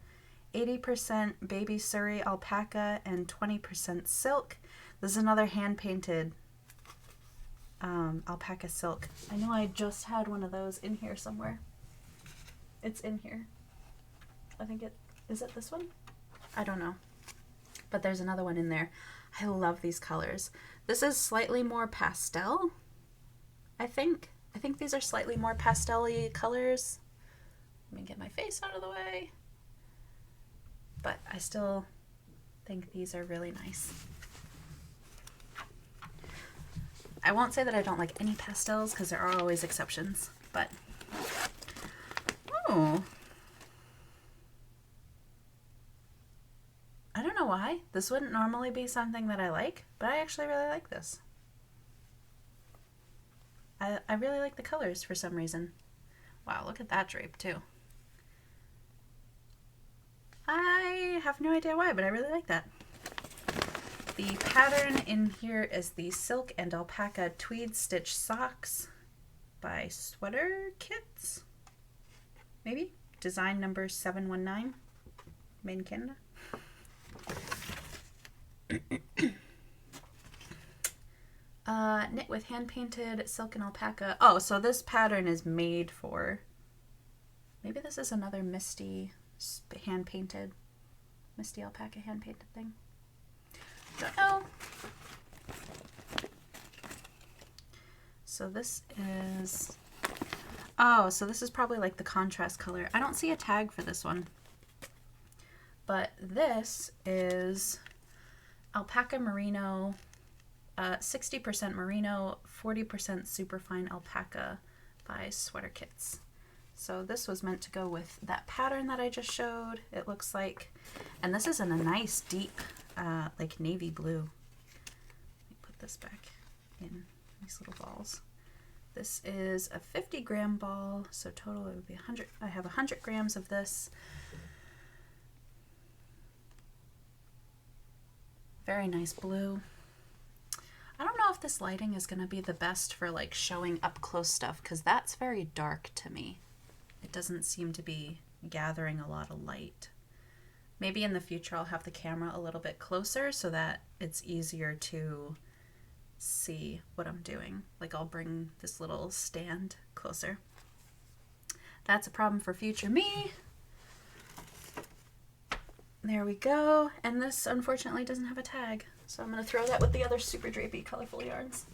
80% baby Surrey alpaca and 20% silk. This is another hand-painted alpaca silk. I know I just had one of those in here somewhere. It's in here. I think is it this one? I don't know. But there's another one in there. I love these colors. This is slightly more pastel, I think. I think these are slightly more pastel-y colors. Let me get my face out of the way. But I still think these are really nice. I won't say that I don't like any pastels because there are always exceptions, but oh, I don't know why. This wouldn't normally be something that I like, but I actually really like this. I really like the colors for some reason. Wow, look at that drape too. I have no idea why, but I really like that. The pattern in here is the Silk and Alpaca Tweed Stitch Socks by Sweater Kits, maybe? Design number 719, Maine, Canada. Knit with hand-painted silk and alpaca. Oh, so this pattern is made for, maybe this is another Misty hand-painted, Misty alpaca hand-painted thing. Don't know. So this is, oh, so this is probably like the contrast color. I don't see a tag for this one. But this is alpaca merino, 60% merino, 40% superfine alpaca by Sweater Kits. So this was meant to go with that pattern that I just showed, it looks like. And this is in a nice deep, like navy blue. Let me put this back in these little balls. This is a 50-gram ball, so total it would be 100. I have 100 grams of this. Very nice blue. I don't know if this lighting is going to be the best for like showing up close stuff because that's very dark to me. It doesn't seem to be gathering a lot of light. Maybe in the future I'll have the camera a little bit closer so that it's easier to see what I'm doing. Like I'll bring this little stand closer. That's a problem for future me. There we go. And this unfortunately doesn't have a tag. So I'm going to throw that with the other super drapey colorful yarns.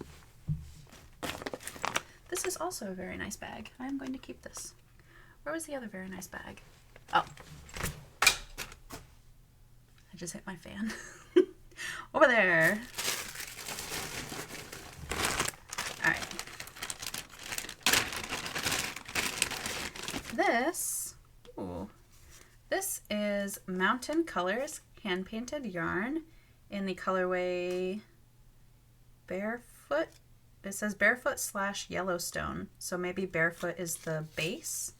This is also a very nice bag. I'm going to keep this. Where was the other very nice bag? Oh. I just hit my fan. Over there. All right. This is Mountain Colors hand-painted yarn in the colorway Barefoot. It says Barefoot / Yellowstone, so maybe Barefoot is the base.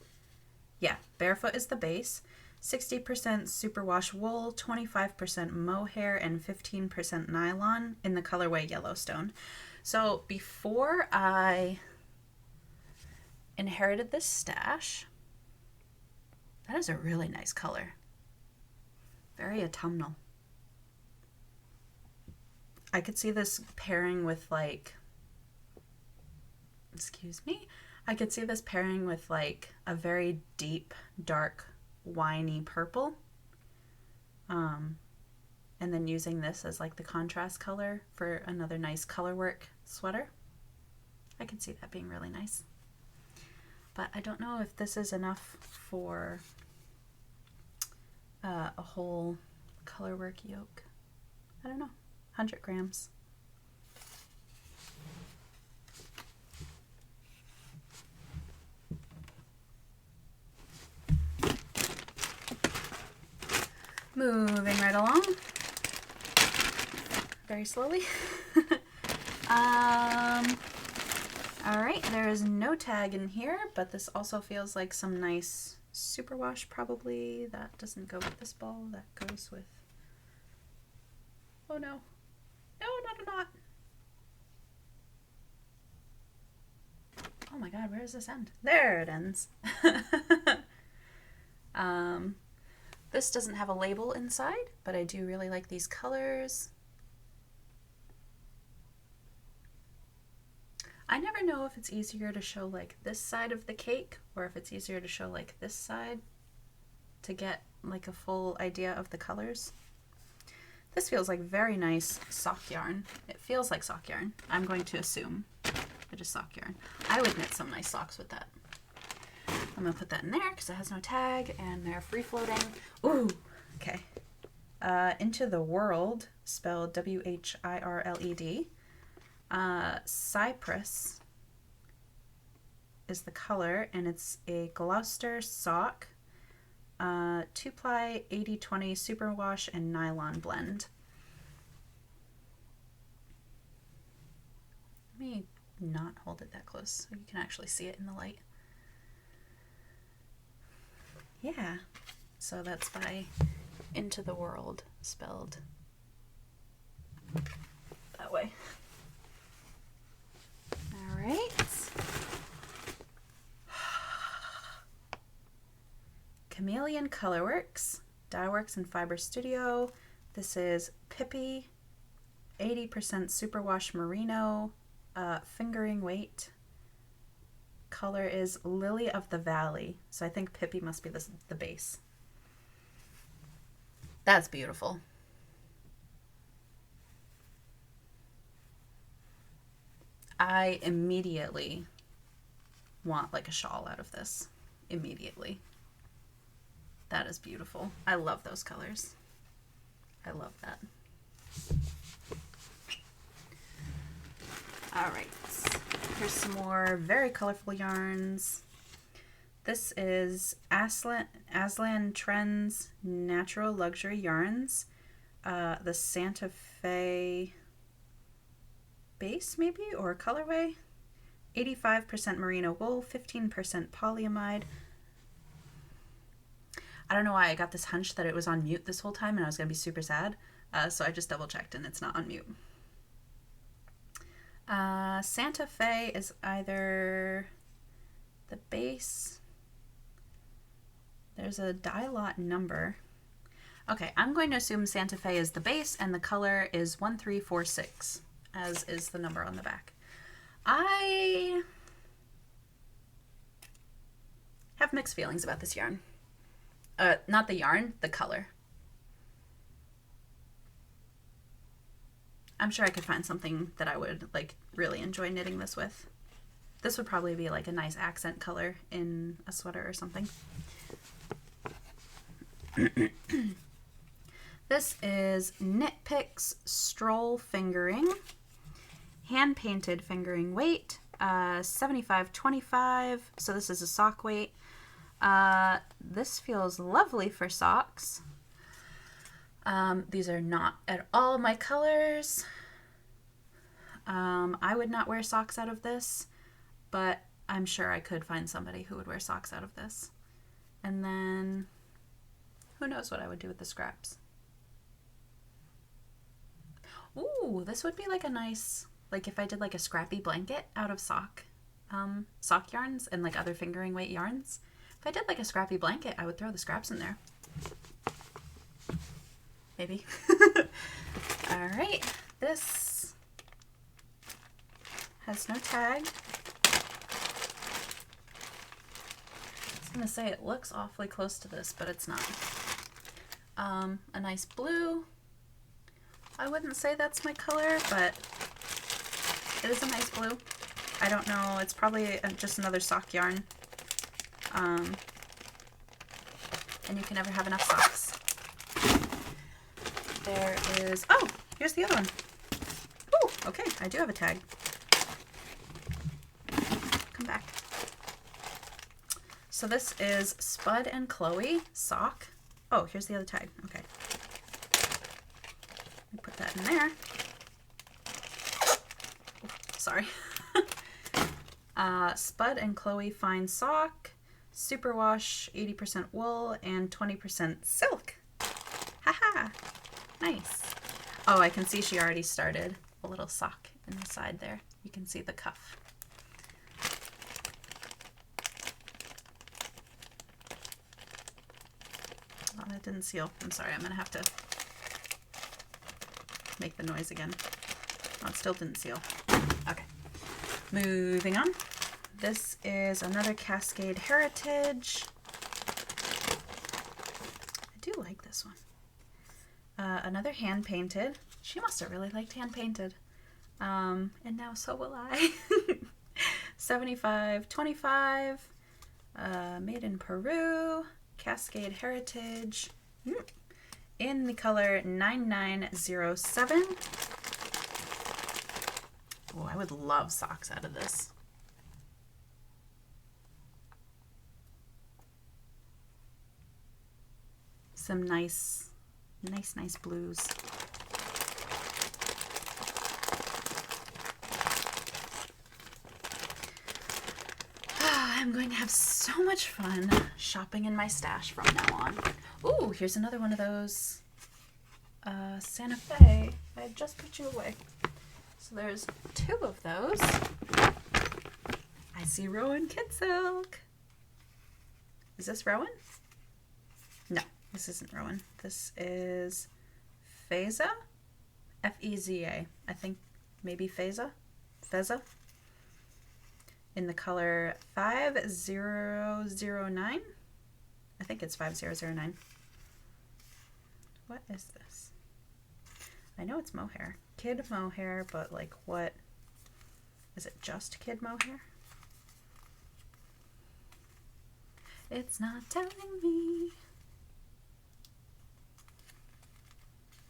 Yeah, Barefoot is the base. 60% superwash wool, 25% mohair, and 15% nylon in the colorway Yellowstone. So before I inherited this stash, that is a really nice color. Very autumnal. I could see this pairing with like, excuse me, I could see this pairing with like a very deep, dark, winey purple. And then using this as like the contrast color for another nice color work sweater. I could see that being really nice. But I don't know if this is enough for a whole color work yoke. I don't know. 100 grams. Moving right along. Very slowly. Alright, there is no tag in here, but this also feels like some nice superwash probably. That doesn't go with this ball, that goes with... Oh no. No, not a knot. Oh my god, where does this end? There it ends. This doesn't have a label inside, but I do really like these colors. I never know if it's easier to show like this side of the cake or if it's easier to show like this side to get like a full idea of the colors. This feels like very nice sock yarn. It feels like sock yarn. I'm going to assume it is sock yarn. I would knit some nice socks with that. I'm gonna put that in there because it has no tag and they're free floating. Ooh, okay. Into the World, spelled W-H-I-R-L-E-D. Cypress is the color, and it's a Gloucester sock, 2-ply 80-20 superwash and nylon blend. Let me not hold it that close so you can actually see it in the light. Yeah, so that's by Into the World, spelled that way. All right. Chameleon Colorworks, Dyeworks and Fiber Studio. This is Pippi, 80% superwash merino, fingering weight. Color is Lily of the Valley. So I think Pippi must be the base. That's beautiful. I immediately want like a shawl out of this. Immediately. That is beautiful. I love those colors. I love that. All right. Here's some more very colorful yarns. This is Aslan Trends Natural Luxury Yarns. The Santa Fe base, maybe, or colorway. 85% merino wool, 15% polyamide. I don't know why I got this hunch that it was on mute this whole time and I was going to be super sad. So I just double checked and it's not on mute. Santa Fe is either the base. There's a dye lot number. Okay, I'm going to assume Santa Fe is the base and the color is 1346, as is the number on the back. I have mixed feelings about this yarn. Not the yarn, the color. I'm sure I could find something that I would like really enjoy knitting this with. This would probably be like a nice accent color in a sweater or something. This is Nitpicks Stroll Fingering, hand painted fingering weight, 75.25. So this is a sock weight. This feels lovely for socks. These are not at all my colors. I would not wear socks out of this, but I'm sure I could find somebody who would wear socks out of this. And then who knows what I would do with the scraps. Ooh, this would be like a nice, like if I did like a scrappy blanket out of sock yarns and like other fingering weight yarns. If I did like a scrappy blanket, I would throw the scraps in there. Maybe. All right, this has no tag. I was gonna say it looks awfully close to this, but it's not. A nice blue. I wouldn't say that's my color, but it is a nice blue. I don't know, it's probably just another sock yarn. And you can never have enough socks. There is, oh, here's the other one. Ooh, okay, I do have a tag. Come back. So this is Spud and Chloe sock. Oh, here's the other tag, okay. Put that in there. Oh, sorry. Spud and Chloe fine sock, superwash, 80% wool and 20% silk. Haha, nice. Oh, I can see she already started a little sock in the side there. You can see the cuff. Oh, that didn't seal. I'm sorry, I'm gonna have to make the noise again. Oh, it still didn't seal. Okay, moving on. This is another Cascade Heritage. I do like this one. Another hand painted. She must have really liked hand painted. And now so will I. 75.25. Made in Peru. Cascade Heritage. In the color 9907. Oh, I would love socks out of this. Some nice blues. I'm going to have so much fun shopping in my stash from now on. Ooh, here's another one of those Santa Fe. I just put you away. So there's 2 of those. I see Rowan Kid Silk. Is this Rowan? No, this isn't Rowan. This is Feza. F-E-Z-A. I think maybe Feza. Feza. In the color 5009. I think it's 5009. What is this? I know it's mohair. Kid mohair, but like what? Is it just kid mohair? It's not telling me.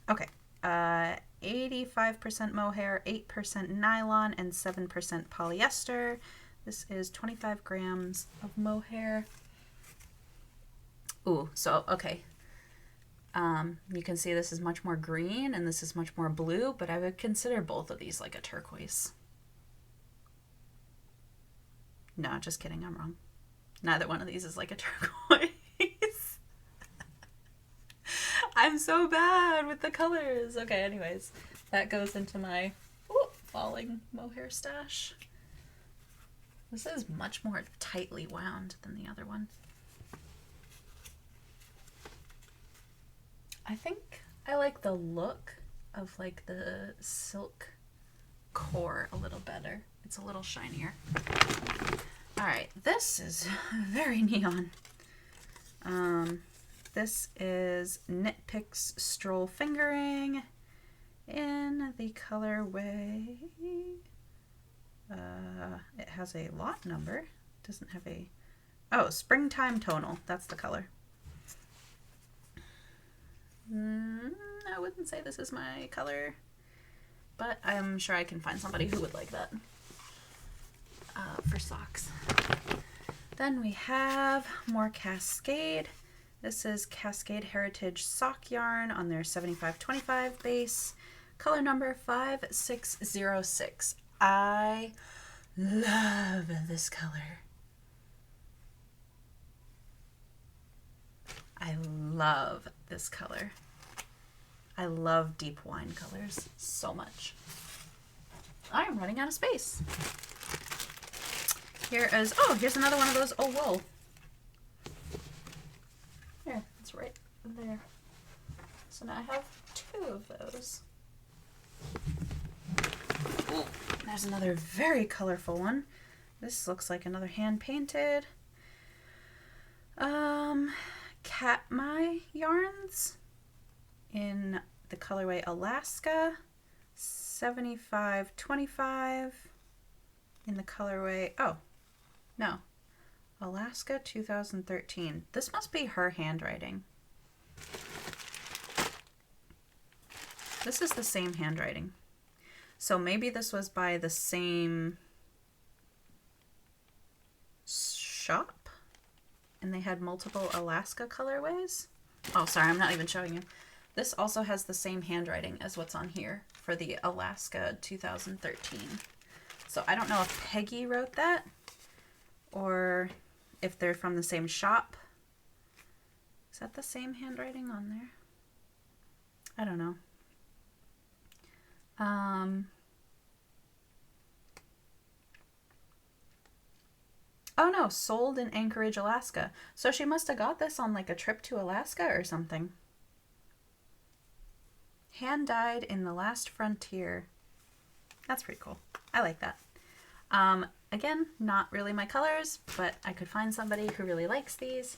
Okay. 85% mohair, 8% nylon, and 7% polyester. This is 25 grams of mohair. Ooh, so, okay. You can see this is much more green and this is much more blue, but I would consider both of these like a turquoise. No, just kidding, I'm wrong. Neither one of these is like a turquoise. I'm so bad with the colors. Okay, anyways, that goes into my falling mohair stash. This is much more tightly wound than the other one. I think I like the look of like the silk core a little better. It's a little shinier. All right, this is very neon. This is Nitpicks Stroll Fingering in the colorway. It has a lot number. It doesn't have a... Oh, Springtime Tonal. That's the color. I wouldn't say this is my color, but I'm sure I can find somebody who would like that for socks. Then we have more Cascade. This is Cascade Heritage Sock Yarn on their 7525 base. Color number 5606. I love this color. I love this color. I love deep wine colors so much. I am running out of space. Here is, oh, here's another one of those, oh, whoa. Here, it's right there. So now I have 2 of those. Ooh, there's another very colorful one. This looks like another hand-painted. Katmai yarns in the colorway Alaska, 7525 in the colorway, oh, no, Alaska 2013. This must be her handwriting. This is the same handwriting. So maybe this was by the same shop and they had multiple Alaska colorways. Oh, sorry, I'm not even showing you. This also has the same handwriting as what's on here for the Alaska 2013. So I don't know if Peggy wrote that or if they're from the same shop. Is that the same handwriting on there? I don't know. Oh no, sold in Anchorage, Alaska. So she must have got this on like a trip to Alaska or something. Hand dyed in the last frontier. That's pretty cool. I like that. Again, not really my colors, but I could find somebody who really likes these.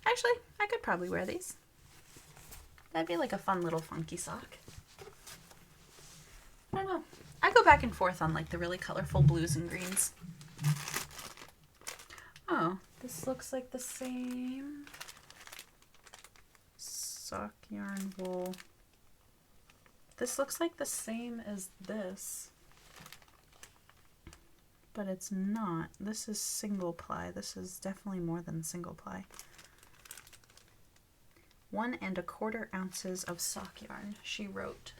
Actually, I could probably wear these. That'd be like a fun little funky sock. I don't know. I go back and forth on like the really colorful blues and greens. Oh, this looks like the same sock yarn wool. This looks like the same as this, but it's not. This is single ply. This is definitely more than single ply. 1 1/4 ounces of sock yarn, she wrote.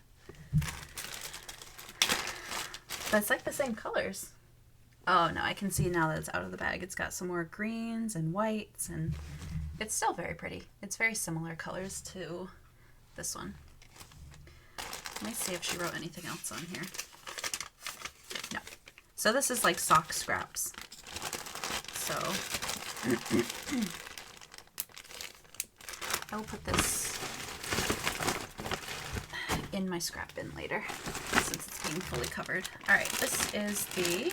But it's like the same colors. Oh no, I can see now that it's out of the bag. It's got some more greens and whites, and it's still very pretty. It's very similar colors to this one. Let me see if she wrote anything else on here. No. So this is like sock scraps. So I will put this in my scrap bin later since it's being fully covered. All right, this is the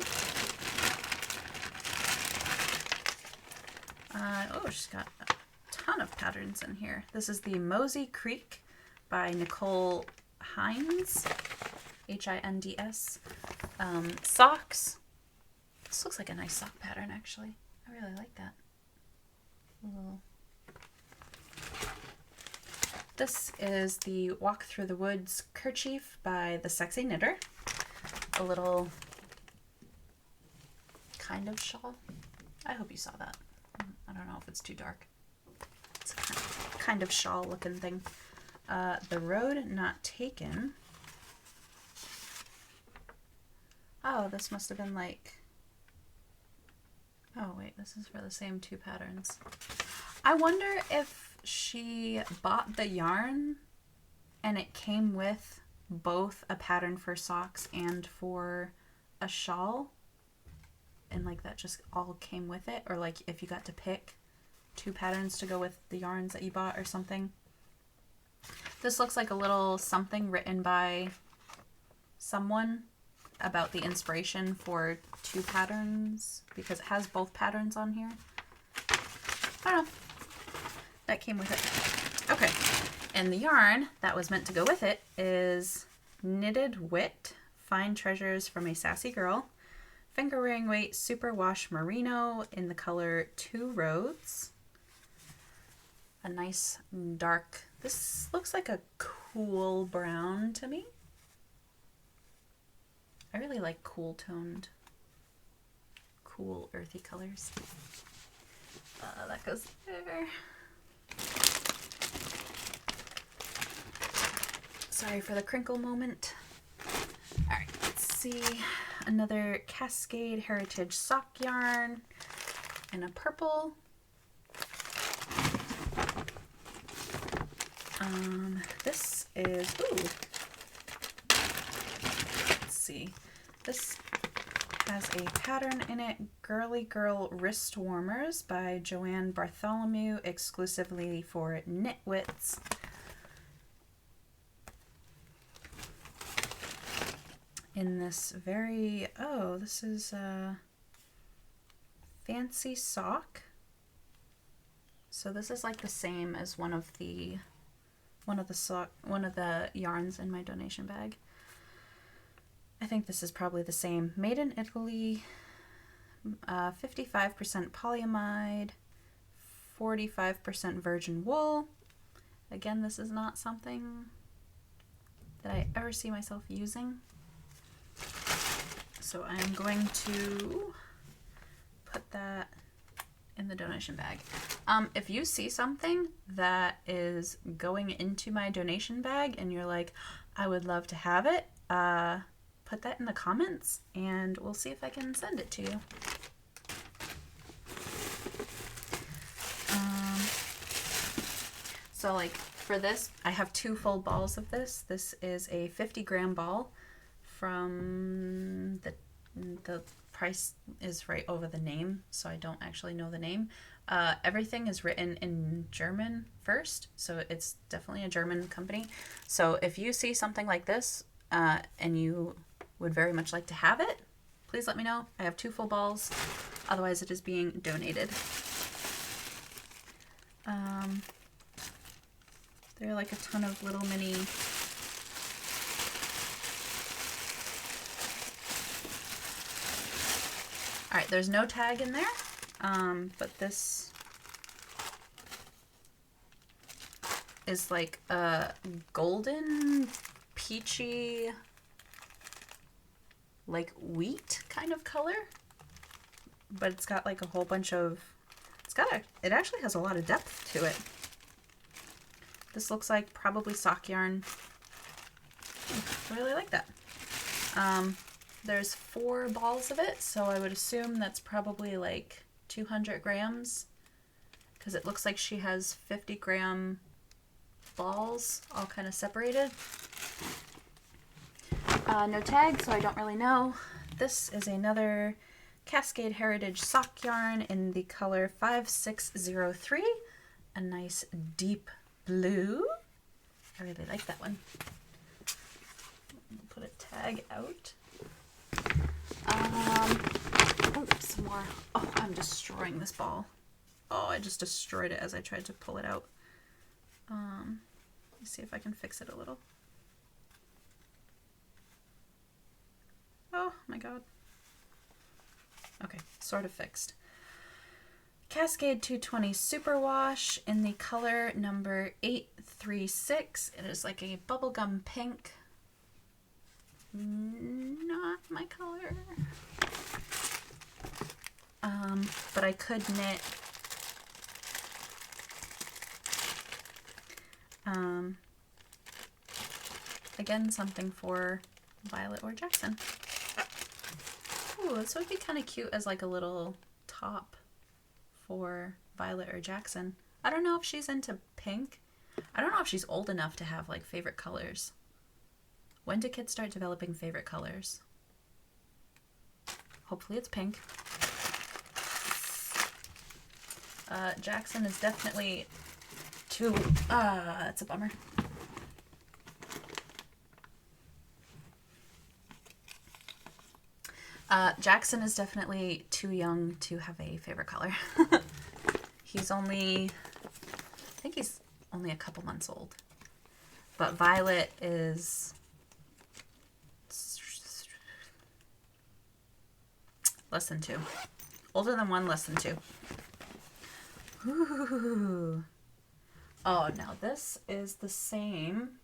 oh, she's got a ton of patterns in here. This is the Mosey Creek by Nicole Hinds, Hinds. Socks. This looks like a nice sock pattern, actually. I really like that. Ooh. This is the Walk Through the Woods kerchief by The Sexy Knitter. A little kind of shawl. I hope you saw that. I don't know if it's too dark. It's a kind of shawl looking thing. The Road Not Taken. Oh, this must have been like... Oh wait, this is for the same 2 patterns. I wonder if she bought the yarn and it came with both a pattern for socks and for a shawl, and like that just all came with it, or like if you got to pick 2 patterns to go with the yarns that you bought or something. This looks like a little something written by someone about the inspiration for 2 patterns, because it has both patterns on here. I don't know. That came with it. Okay. And the yarn that was meant to go with it is Knitted Wit, Fine Treasures from a Sassy Girl, finger wearing weight superwash merino in the color 2 Roads. A nice dark, this looks like a cool brown to me. I really like cool toned, cool earthy colors. That goes there. Sorry for the crinkle moment. All right, let's see. Another Cascade Heritage sock yarn in a purple. This is, ooh, let's see. This has a pattern in it, Girly Girl Wrist Warmers by Joanne Bartholomew, exclusively for Knitwits. In this very, oh, this is a fancy sock. So this is like the same as one of the yarns in my donation bag. I think this is probably the same. Made in Italy, 55% polyamide, 45% virgin wool. Again, this is not something that I ever see myself using. So I am going to put that in the donation bag. If you see something that is going into my donation bag and you're like, I would love to have it, put that in the comments and we'll see if I can send it to you. So like for this, I have 2 full balls of this. This is a 50-gram ball from the price is right over the name, so I don't actually know the name. Everything is written in German first, so it's definitely a German company. So if you see something like this and you would very much like to have it, please let me know. I have 2 full balls, otherwise it is being donated. There are like a ton of little mini all right, there's no tag in there, but this is like a golden, peachy, like wheat kind of color, but it's got like a whole bunch of, it actually has a lot of depth to it. This looks like probably sock yarn. I really like that. There's 4 balls of it, so I would assume that's probably like 200 grams because it looks like she has 50-gram balls all kind of separated. No tag, so I don't really know. This is another Cascade Heritage sock yarn in the color 5603, a nice deep blue. I really like that one. Put a tag out. Oh, some more. Oh, I'm destroying this ball. Oh, I just destroyed it as I tried to pull it out. Let me see if I can fix it a little. Oh my god. Okay, sort of fixed. Cascade 220 Superwash in the color number 836. It is like a bubblegum pink. Not my color. But I could knit again something for Violet or Jackson. Ooh, this would be kind of cute as like a little top for Violet or Jackson. I don't know if she's into pink. I don't know if she's old enough to have like favorite colors. When do kids start developing favorite colors? Hopefully it's pink. Jackson is definitely too, that's a bummer. Jackson is definitely too young to have a favorite color. He's only, I think he's only a couple months old. But Violet is less than 2. Older than 1, less than 2. Ooh. Oh, now this is the same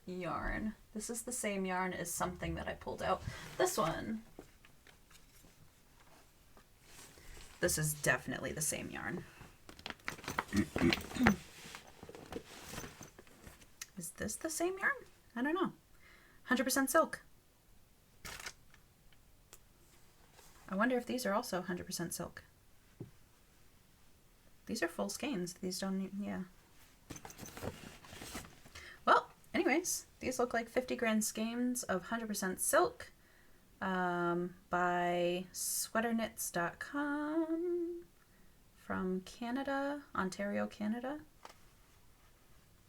yarn. This is the same yarn as something that I pulled out. This one. This is definitely the same yarn. Is this the same yarn? I don't know. 100% silk. I wonder if these are also 100% silk. These are full skeins. These don't, yeah. Well, anyways, these look like 50 grand skeins of 100% silk by sweaterknits.com from Canada, Ontario, Canada.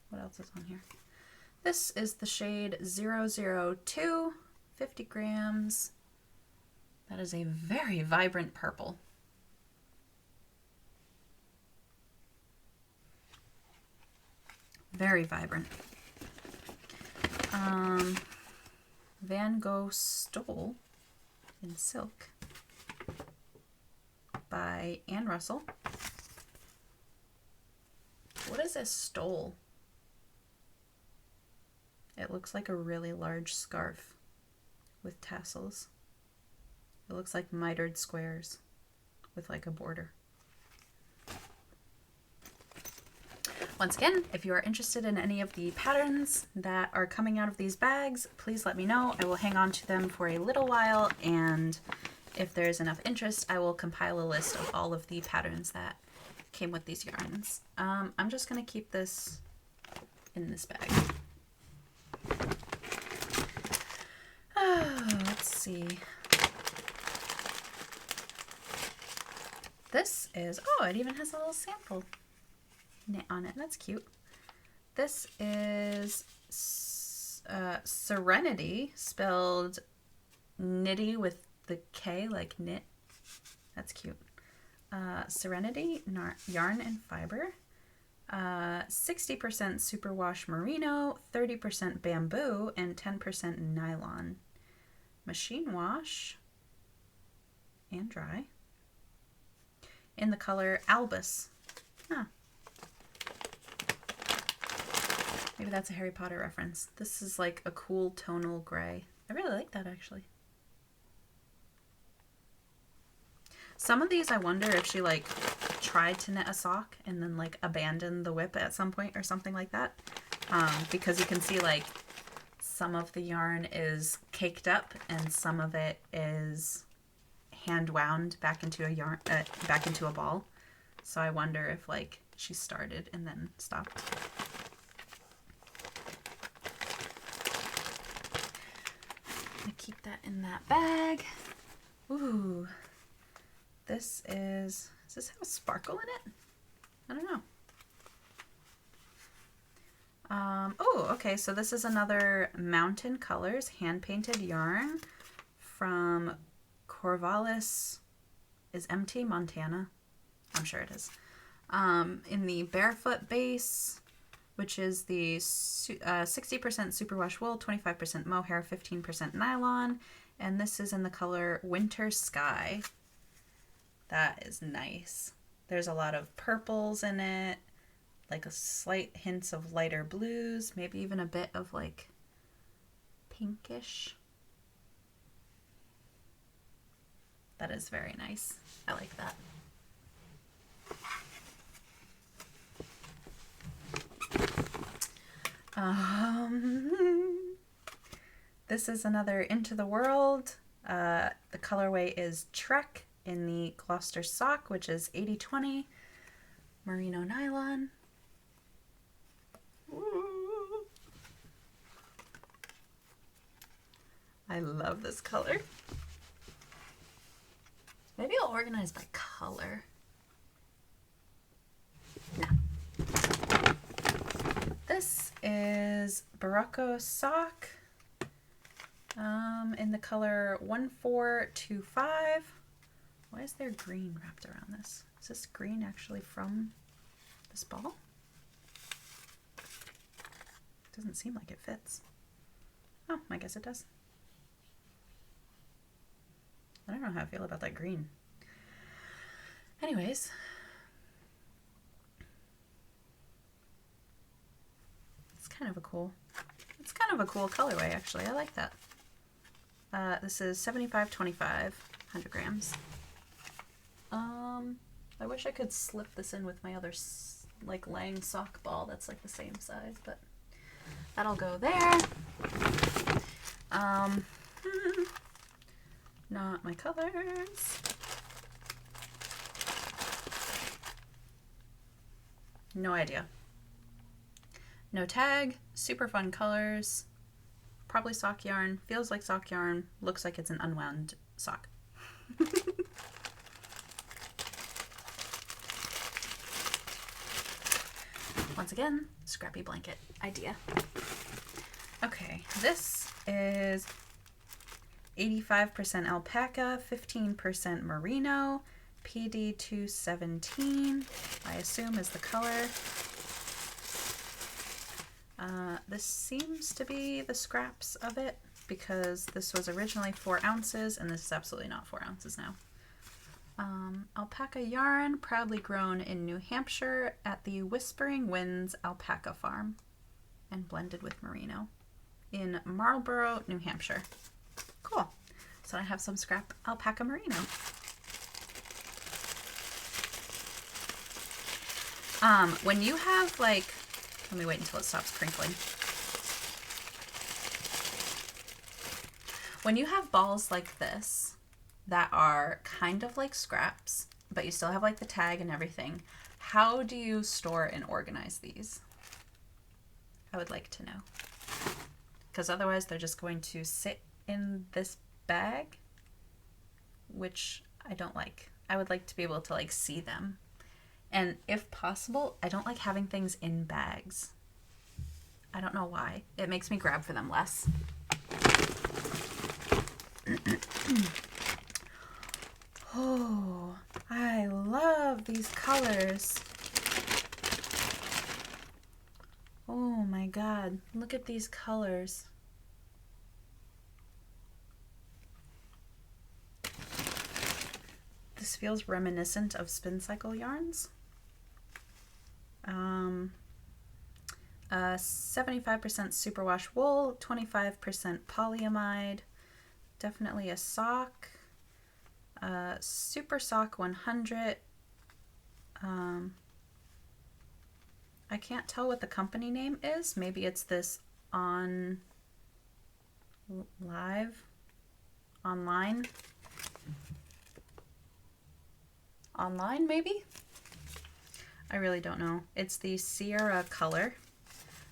What else is on here? This is the shade 002, 50 grams. That is a very vibrant purple. Very vibrant. Van Gogh Stole in Silk by Anne Russell. What is a stole? It looks like a really large scarf with tassels. It looks like mitered squares with like a border. Once again, if you are interested in any of the patterns that are coming out of these bags, please let me know. I will hang on to them for a little while, and if there's enough interest, I will compile a list of all of the patterns that came with these yarns. I'm just going to keep this in this bag. Let's see. This is, oh, it even has a little sample knit on it. That's cute. This is Serenity, spelled nitty with the K, like knit. That's cute. Serenity yarn and fiber. 60% superwash merino, 30% bamboo, and 10% nylon. Machine wash and dry. In the color Albus. Huh. Maybe that's a Harry Potter reference. This is like a cool tonal gray. I really like that, actually. Some of these I wonder if she like tried to knit a sock and then like abandoned the whip at some point or something like that. Because you can see like some of the yarn is caked up and some of it is hand wound back into a yarn, back into a ball. So I wonder if like she started and then stopped. I'm gonna keep that in that bag. Ooh, this is, does this have a sparkle in it? I don't know. Oh, okay, so this is another Mountain Colors hand-painted yarn from Corvallis, is MT, Montana? I'm sure it is. In the Barefoot base, which is the 60% superwash wool, 25% mohair, 15% nylon, and this is in the color Winter Sky. That is nice. There's a lot of purples in it, like a slight hints of lighter blues, maybe even a bit of like pinkish. That is very nice. I like that. This is another Into the World. The colorway is Trek in the Gloucester sock, which is 80/20 merino nylon. Ooh. I love this color. Maybe I'll organize by color. No. This is Barocco sock in the color 1425. Why is there green wrapped around this? Is this green actually from this ball? Doesn't seem like it fits. Oh, I guess it does. I don't know how I feel about that green. Anyways. It's kind of a cool kind of a cool colorway, actually. I like that. This is 75.25, 100 grams. I wish I could slip this in with my other like Lang sock ball that's like the same size, but that'll go there. Not my colors. No idea. No tag, super fun colors, probably sock yarn, feels like sock yarn, looks like it's an unwound sock. Once again, scrappy blanket idea. Okay, this is 85% alpaca, 15% merino, PD217, I assume is the color. This seems to be the scraps of it because this was originally 4 ounces and this is absolutely not 4 ounces now. Alpaca yarn, proudly grown in New Hampshire at the Whispering Winds Alpaca Farm and blended with merino in Marlborough, New Hampshire. Cool. So I have some scrap alpaca merino. When you have like, let me wait until it stops crinkling. When you have balls like this that are kind of like scraps, but you still have like the tag and everything, how do you store and organize these? I would like to know. Because otherwise they're just going to sit in this bag, which I don't like. I would like to be able to like see them. And if possible, I don't like having things in bags. I don't know why. It makes me grab for them less. Oh, I love these colors. Oh my God, look at these colors. This feels reminiscent of spin cycle yarns. 75% superwash wool, 25% polyamide, definitely a sock. Super Sock 100. I can't tell what the company name is. Maybe it's this online maybe? I really don't know. It's the Sierra color.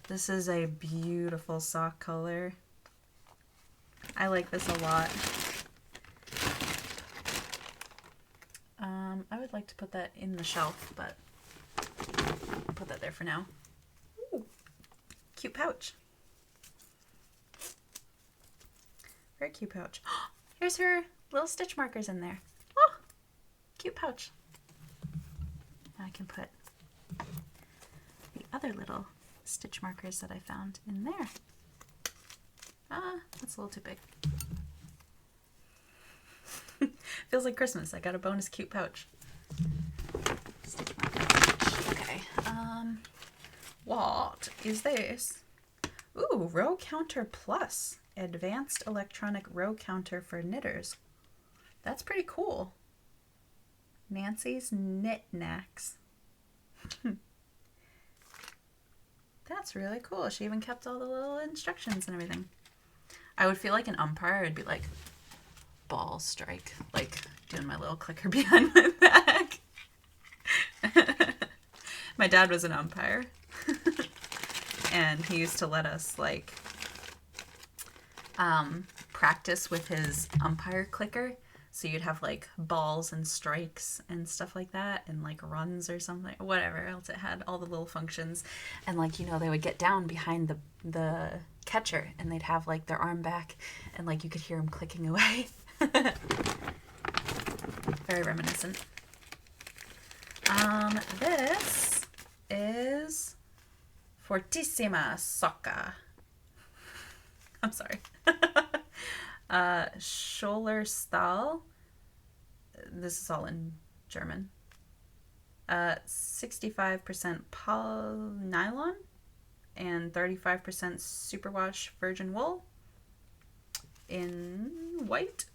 This is a beautiful sock color. I like this a lot. I would like to put that in the shelf, but I'll put that there for now. Ooh, cute pouch. Very cute pouch. Here's her little stitch markers in there. Oh, cute pouch. I can put the other little stitch markers that I found in there. That's a little too big. Feels like Christmas. I got a bonus cute pouch. Stitch marker pouch. Okay. What is this? Ooh, Row Counter Plus. Advanced electronic row counter for knitters. That's pretty cool. Nancy's Knit Knacks. That's really cool. She even kept all the little instructions and everything. I would feel like an umpire. I'd be like, ball strike, like doing my little clicker behind my back. My dad was an umpire. And he used to let us like practice with his umpire clicker. So you'd have like balls and strikes and stuff like that, and like runs or something, whatever else it had, all the little functions. And like, you know, they would get down behind the catcher and they'd have like their arm back and like you could hear them clicking away. Very reminiscent. This is Fortissima Socca. I'm sorry. Schollerstahl. This is all in German. 65% nylon. and 35% superwash virgin wool in white.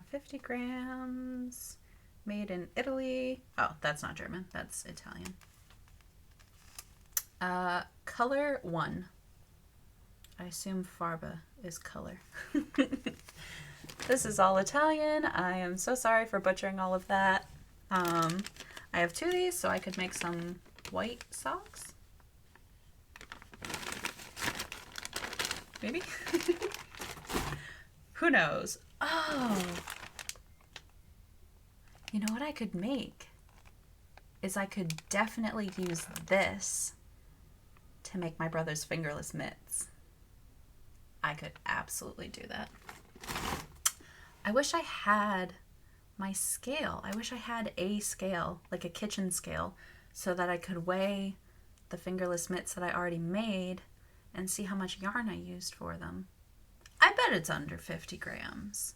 50 grams, made in Italy. Oh, that's not German, that's Italian. Color 1. I assume Farba is color. This is all Italian. I am so sorry for butchering all of that. I have 2 of these, so I could make some white socks. Maybe? Who knows? Oh! You know what I could make? Is I could definitely use this to make my brother's fingerless mitts. I could absolutely do that. I wish I had my scale. I wish I had a scale, like a kitchen scale, so that I could weigh the fingerless mitts that I already made and see how much yarn I used for them. I bet it's under 50 grams.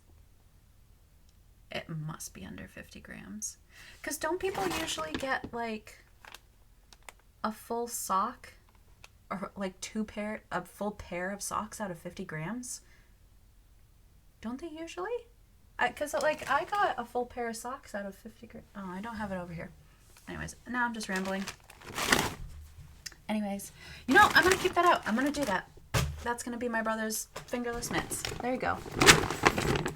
It must be under 50 grams. Because don't people usually get like a full sock or like a full pair of socks out of 50 grams? Don't they usually? Because like I got a full pair of socks out of 50 grams. Oh, I don't have it over here. Anyways, now I'm just rambling. Anyways, you know, I'm going to keep that out. I'm going to do that. That's going to be my brother's fingerless mitts. There you go.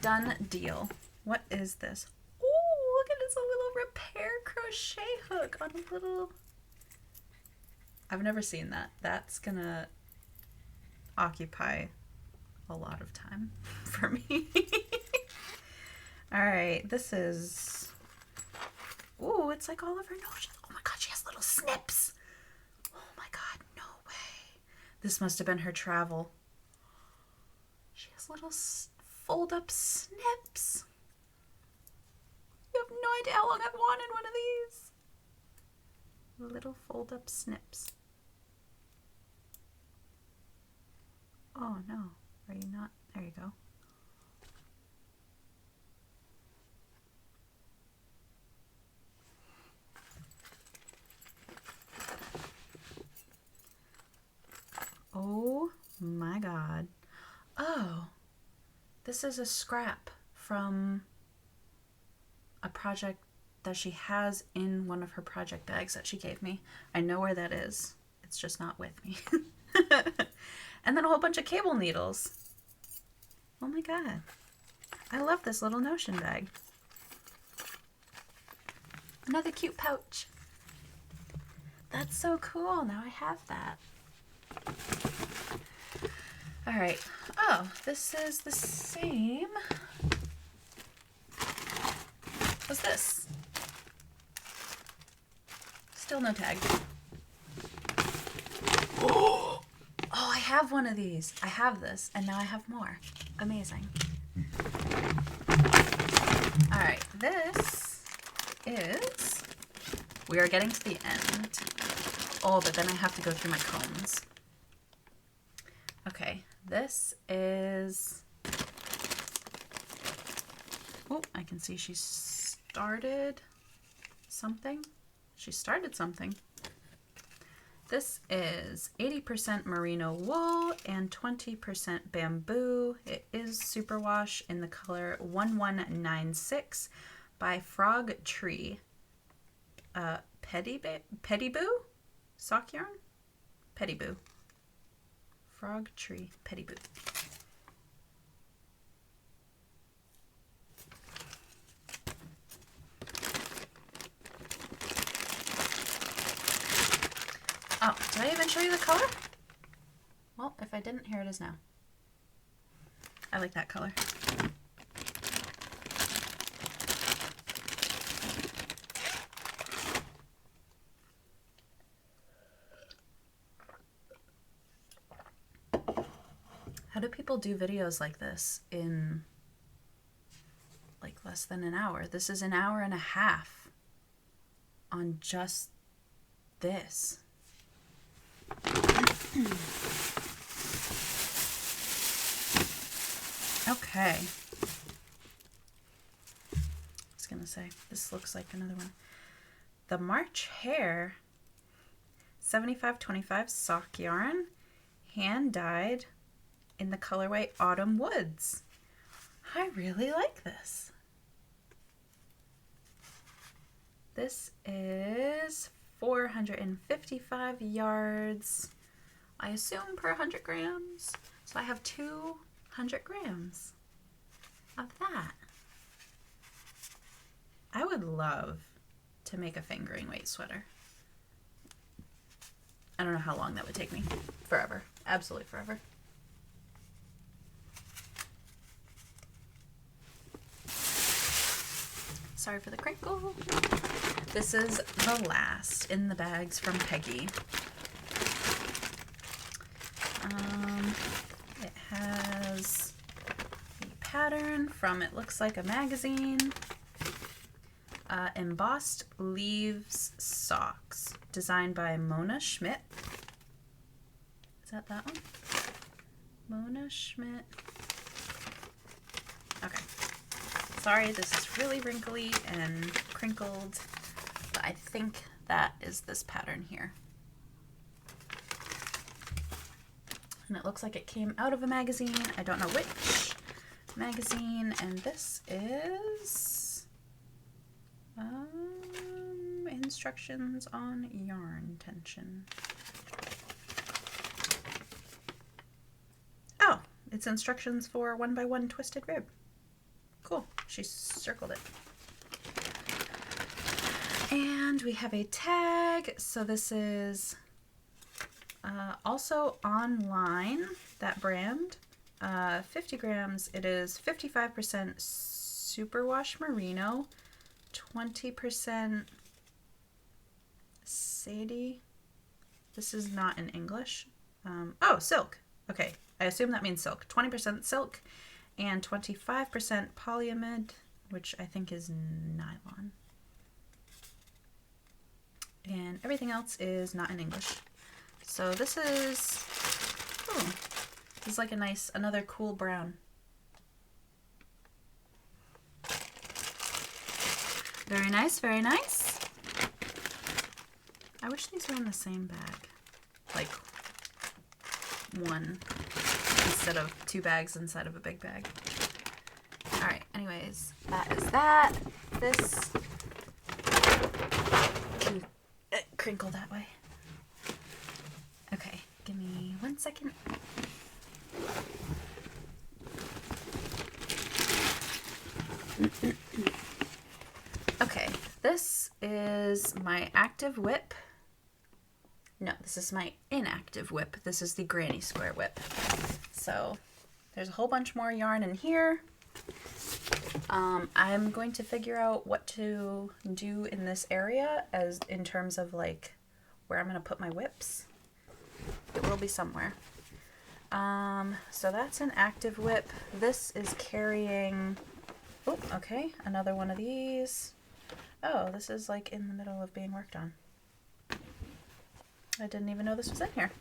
Done deal. What is this? Oh, look at this, a little repair crochet hook on a little... I've never seen that. That's going to occupy a lot of time for me. All right, this is... Ooh, it's like all of her notions. Oh my God, she has little snips. Oh my God, no way. This must have been her travel. She has little fold-up snips. You have no idea how long I've wanted one of these. Little fold-up snips. Oh no, are you not? There you go. Oh my God. Oh, this is a scrap from a project that she has in one of her project bags that she gave me. I know where that is. It's just not with me. And then a whole bunch of cable needles. Oh my God. I love this little Notion bag. Another cute pouch. That's so cool. Now I have that. All right. Oh, this is the same as this. Still no tag. Oh, I have one of these. I have this, and now I have more. Amazing. All right, this is... We are getting to the end. Oh, but then I have to go through my combs. Okay, this is... Oh, I can see she started something. She started something. This is 80% merino wool and 20% bamboo. It is superwash in the color 1196 by Frog Tree. Pettiboo? Sock yarn? Pettiboo. Frog Tree Pettiboo. Oh, did I even show you the color? Well, if I didn't, here it is now. I like that color. How do people do videos like this in like less than an hour? This is an hour and a half on just this. Okay. I was gonna say, this looks like another one. The March Hare 75/25 sock yarn, hand dyed in the colorway Autumn Woods. I really like this. This is 455 yards, I assume per 100 grams. So I have 200 grams of that. I would love to make a fingering weight sweater. I don't know how long that would take me. Forever. Absolutely forever. Sorry for the crinkle. This is the last in the bags from Peggy. It has the pattern from, it looks like a magazine. Embossed Leaves Socks, designed by Mona Schmidt. Is that one? Mona Schmidt. Okay. Sorry, this is really wrinkly and crinkled, but I think that is this pattern here. And it looks like it came out of a magazine. I don't know which magazine, and this is instructions on yarn tension. Oh, it's instructions for 1x1 twisted rib. Cool, she circled it. And we have a tag. So this is also online, that brand. 50 grams. It is 55% superwash merino, 20% sadie. This is not in English. Oh, silk. Okay, I assume that means silk. 20% silk and 25% polyamide, which I think is nylon. And everything else is not in English. So this is, oh, this is like a nice, another cool brown. Very nice, very nice. I wish these were in the same bag. Like one instead of two bags inside of a big bag. Alright, anyways, that is that. This can crinkle that way. Okay, give me 1 second. Okay, this is my active whip. No, this is my inactive whip. This is the granny square whip. So there's a whole bunch more yarn in here. I'm going to figure out what to do in this area as in terms of like where I'm going to put my whips. It will be somewhere. So that's an active whip. This is carrying, oh, okay, another one of these. Oh, this is like in the middle of being worked on. I didn't even know this was in here.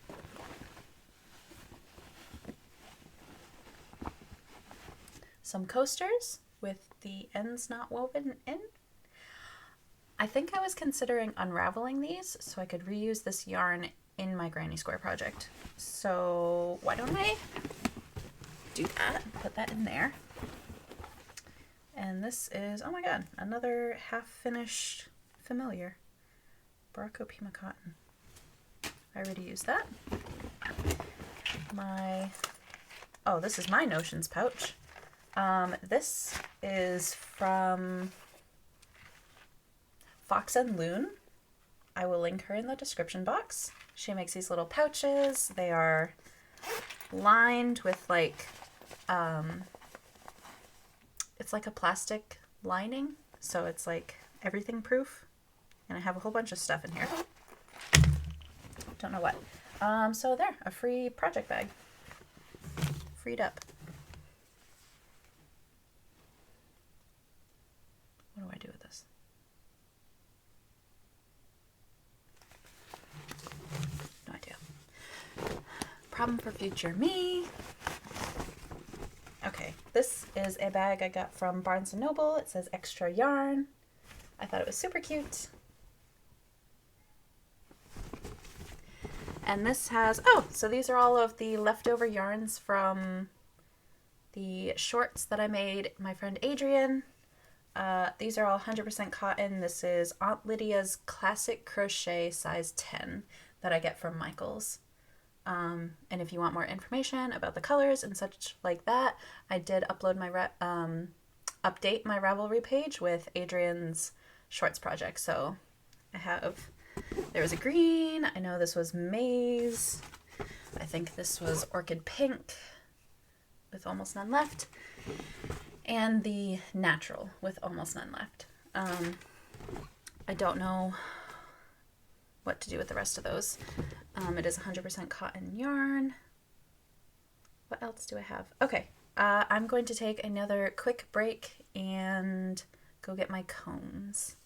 Some coasters with the ends not woven in. I think I was considering unraveling these so I could reuse this yarn in my granny square project. So why don't I do that? Put that in there. And this is, oh my god, another half-finished familiar. Barocco Pima cotton. I already used that. Oh, this is my Notions pouch. This is from Fox and Lune. I will link her in the description box. She makes these little pouches. They are lined with like, it's like a plastic lining. So it's like everything proof. And I have a whole bunch of stuff in here. Don't know what. So there, a free project bag. Freed up. What do I do with this? No idea. Problem for future me. Okay, this is a bag I got from Barnes & Noble. It says extra yarn. I thought it was super cute. And this has, oh, so these are all of the leftover yarns from the shorts that I made my friend Adrian. These are all 100% cotton. This is Aunt Lydia's Classic Crochet size 10 that I get from Michael's. And if you want more information about the colors and such like that, I did upload my update my Ravelry page with Adrian's shorts project. So I have, there was a green, I know this was maize, I think this was orchid pink with almost none left, and the natural with almost none left. I don't know what to do with the rest of those. It is 100% cotton yarn. What else do I have? Okay, I'm going to take another quick break and go get my combs.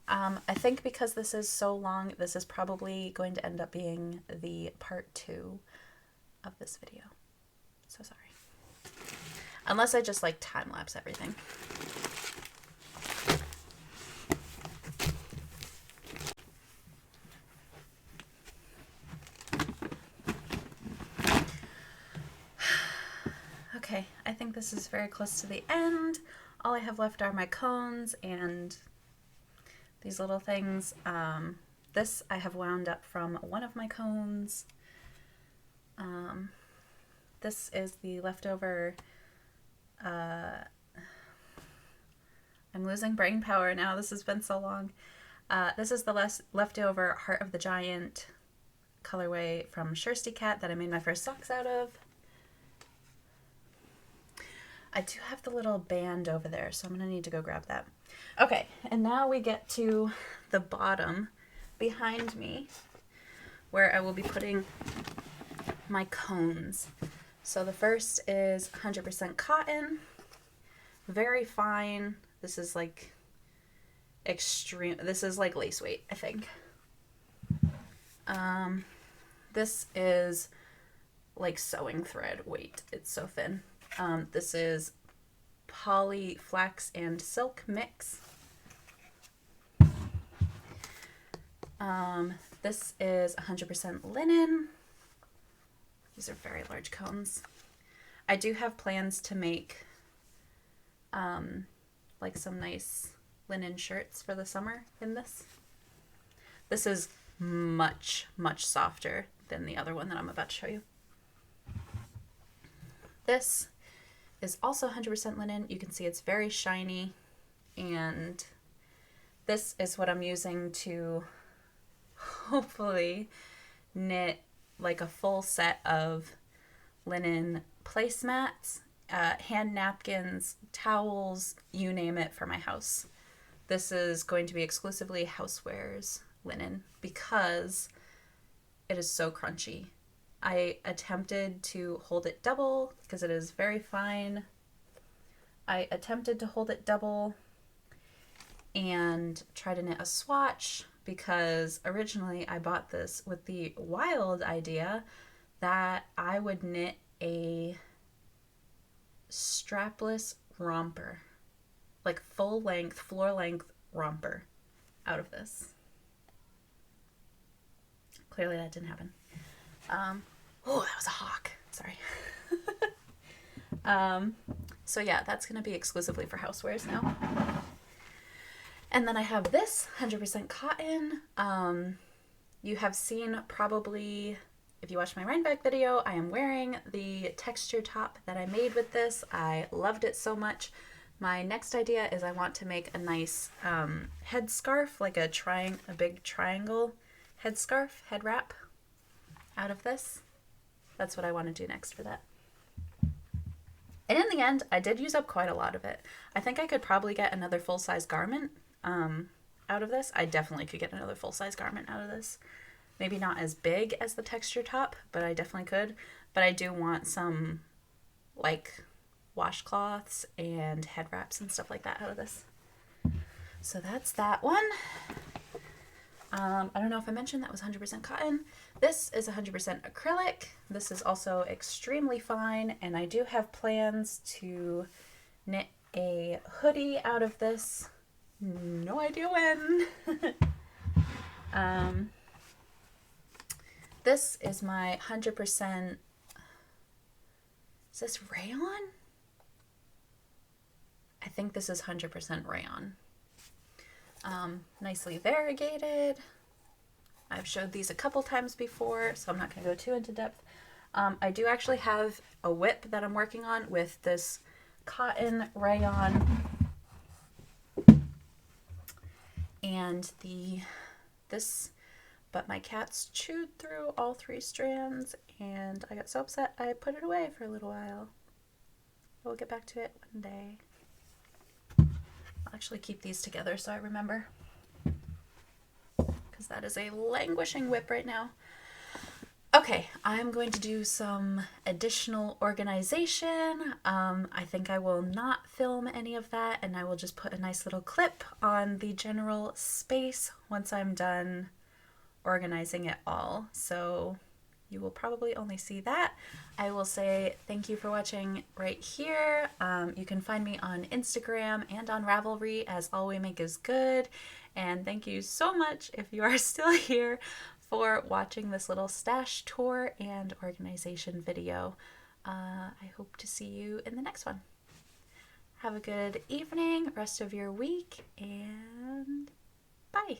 I think because this is so long, this is probably going to end up being the part 2 of this video. So sorry. Unless I just like time lapse everything. Okay, I think this is very close to the end. All I have left are my cones and these little things. This I have wound up from one of my cones. This is the leftover, I'm losing brain power now, this has been so long. This is the leftover Heart of the Giant colorway from Shirsty Cat that I made my first socks out of. I do have the little band over there, so I'm gonna need to go grab that. Okay, and now we get to the bottom behind me where I will be putting my cones. So the first is 100% cotton, very fine. This is like extreme, this is like lace weight, I think. This is like sewing thread weight, it's so thin. This is poly flax and silk mix. This is 100% linen. These are very large cones. I do have plans to make like some nice linen shirts for the summer in this. This is much, much softer than the other one that I'm about to show you. This is also 100% linen. You can see it's very shiny, and this is what I'm using to hopefully knit like a full set of linen placemats, hand napkins, towels, you name it, for my house. This is going to be exclusively housewares linen because it is so crunchy. I attempted to hold it double because it is very fine. I attempted to hold it double and try to knit a swatch because originally I bought this with the wild idea that I would knit a strapless romper, like full length, floor length romper out of this. Clearly that didn't happen. Oh, that was a hawk. Sorry. So yeah, that's going to be exclusively for housewares now. And then I have this 100% cotton. You have seen probably, if you watched my Rhinebeck video, I am wearing the texture top that I made with this. I loved it so much. My next idea is I want to make a nice headscarf, like a big triangle headscarf, head wrap out of this. That's what I want to do next for that. And in the end, I did use up quite a lot of it. I think I could probably get another full-size garment out of this. I definitely could get another full-size garment out of this. Maybe not as big as the texture top, but I definitely could. But I do want some like washcloths and head wraps and stuff like that out of this. So that's that one. I don't know if I mentioned that was 100% cotton. This is 100% acrylic. This is also extremely fine, and I do have plans to knit a hoodie out of this. No idea when. this is my 100%, is this rayon? I think this is 100% rayon. Nicely variegated. I've showed these a couple times before, so I'm not going to go too into depth. I do actually have a whip that I'm working on with this cotton rayon and this, but my cats chewed through all 3 strands and I got so upset I put it away for a little while. We'll get back to it one day. I'll actually keep these together so I remember, because that is a languishing whip right now. Okay, I'm going to do some additional organization. I think I will not film any of that, and I will just put a nice little clip on the general space once I'm done organizing it all. So you will probably only see that. I will say thank you for watching right here. You can find me on Instagram and on Ravelry as All We Make Is Good. And thank you so much if you are still here for watching this little stash tour and organization video. I hope to see you in the next one. Have a good evening, rest of your week, and bye.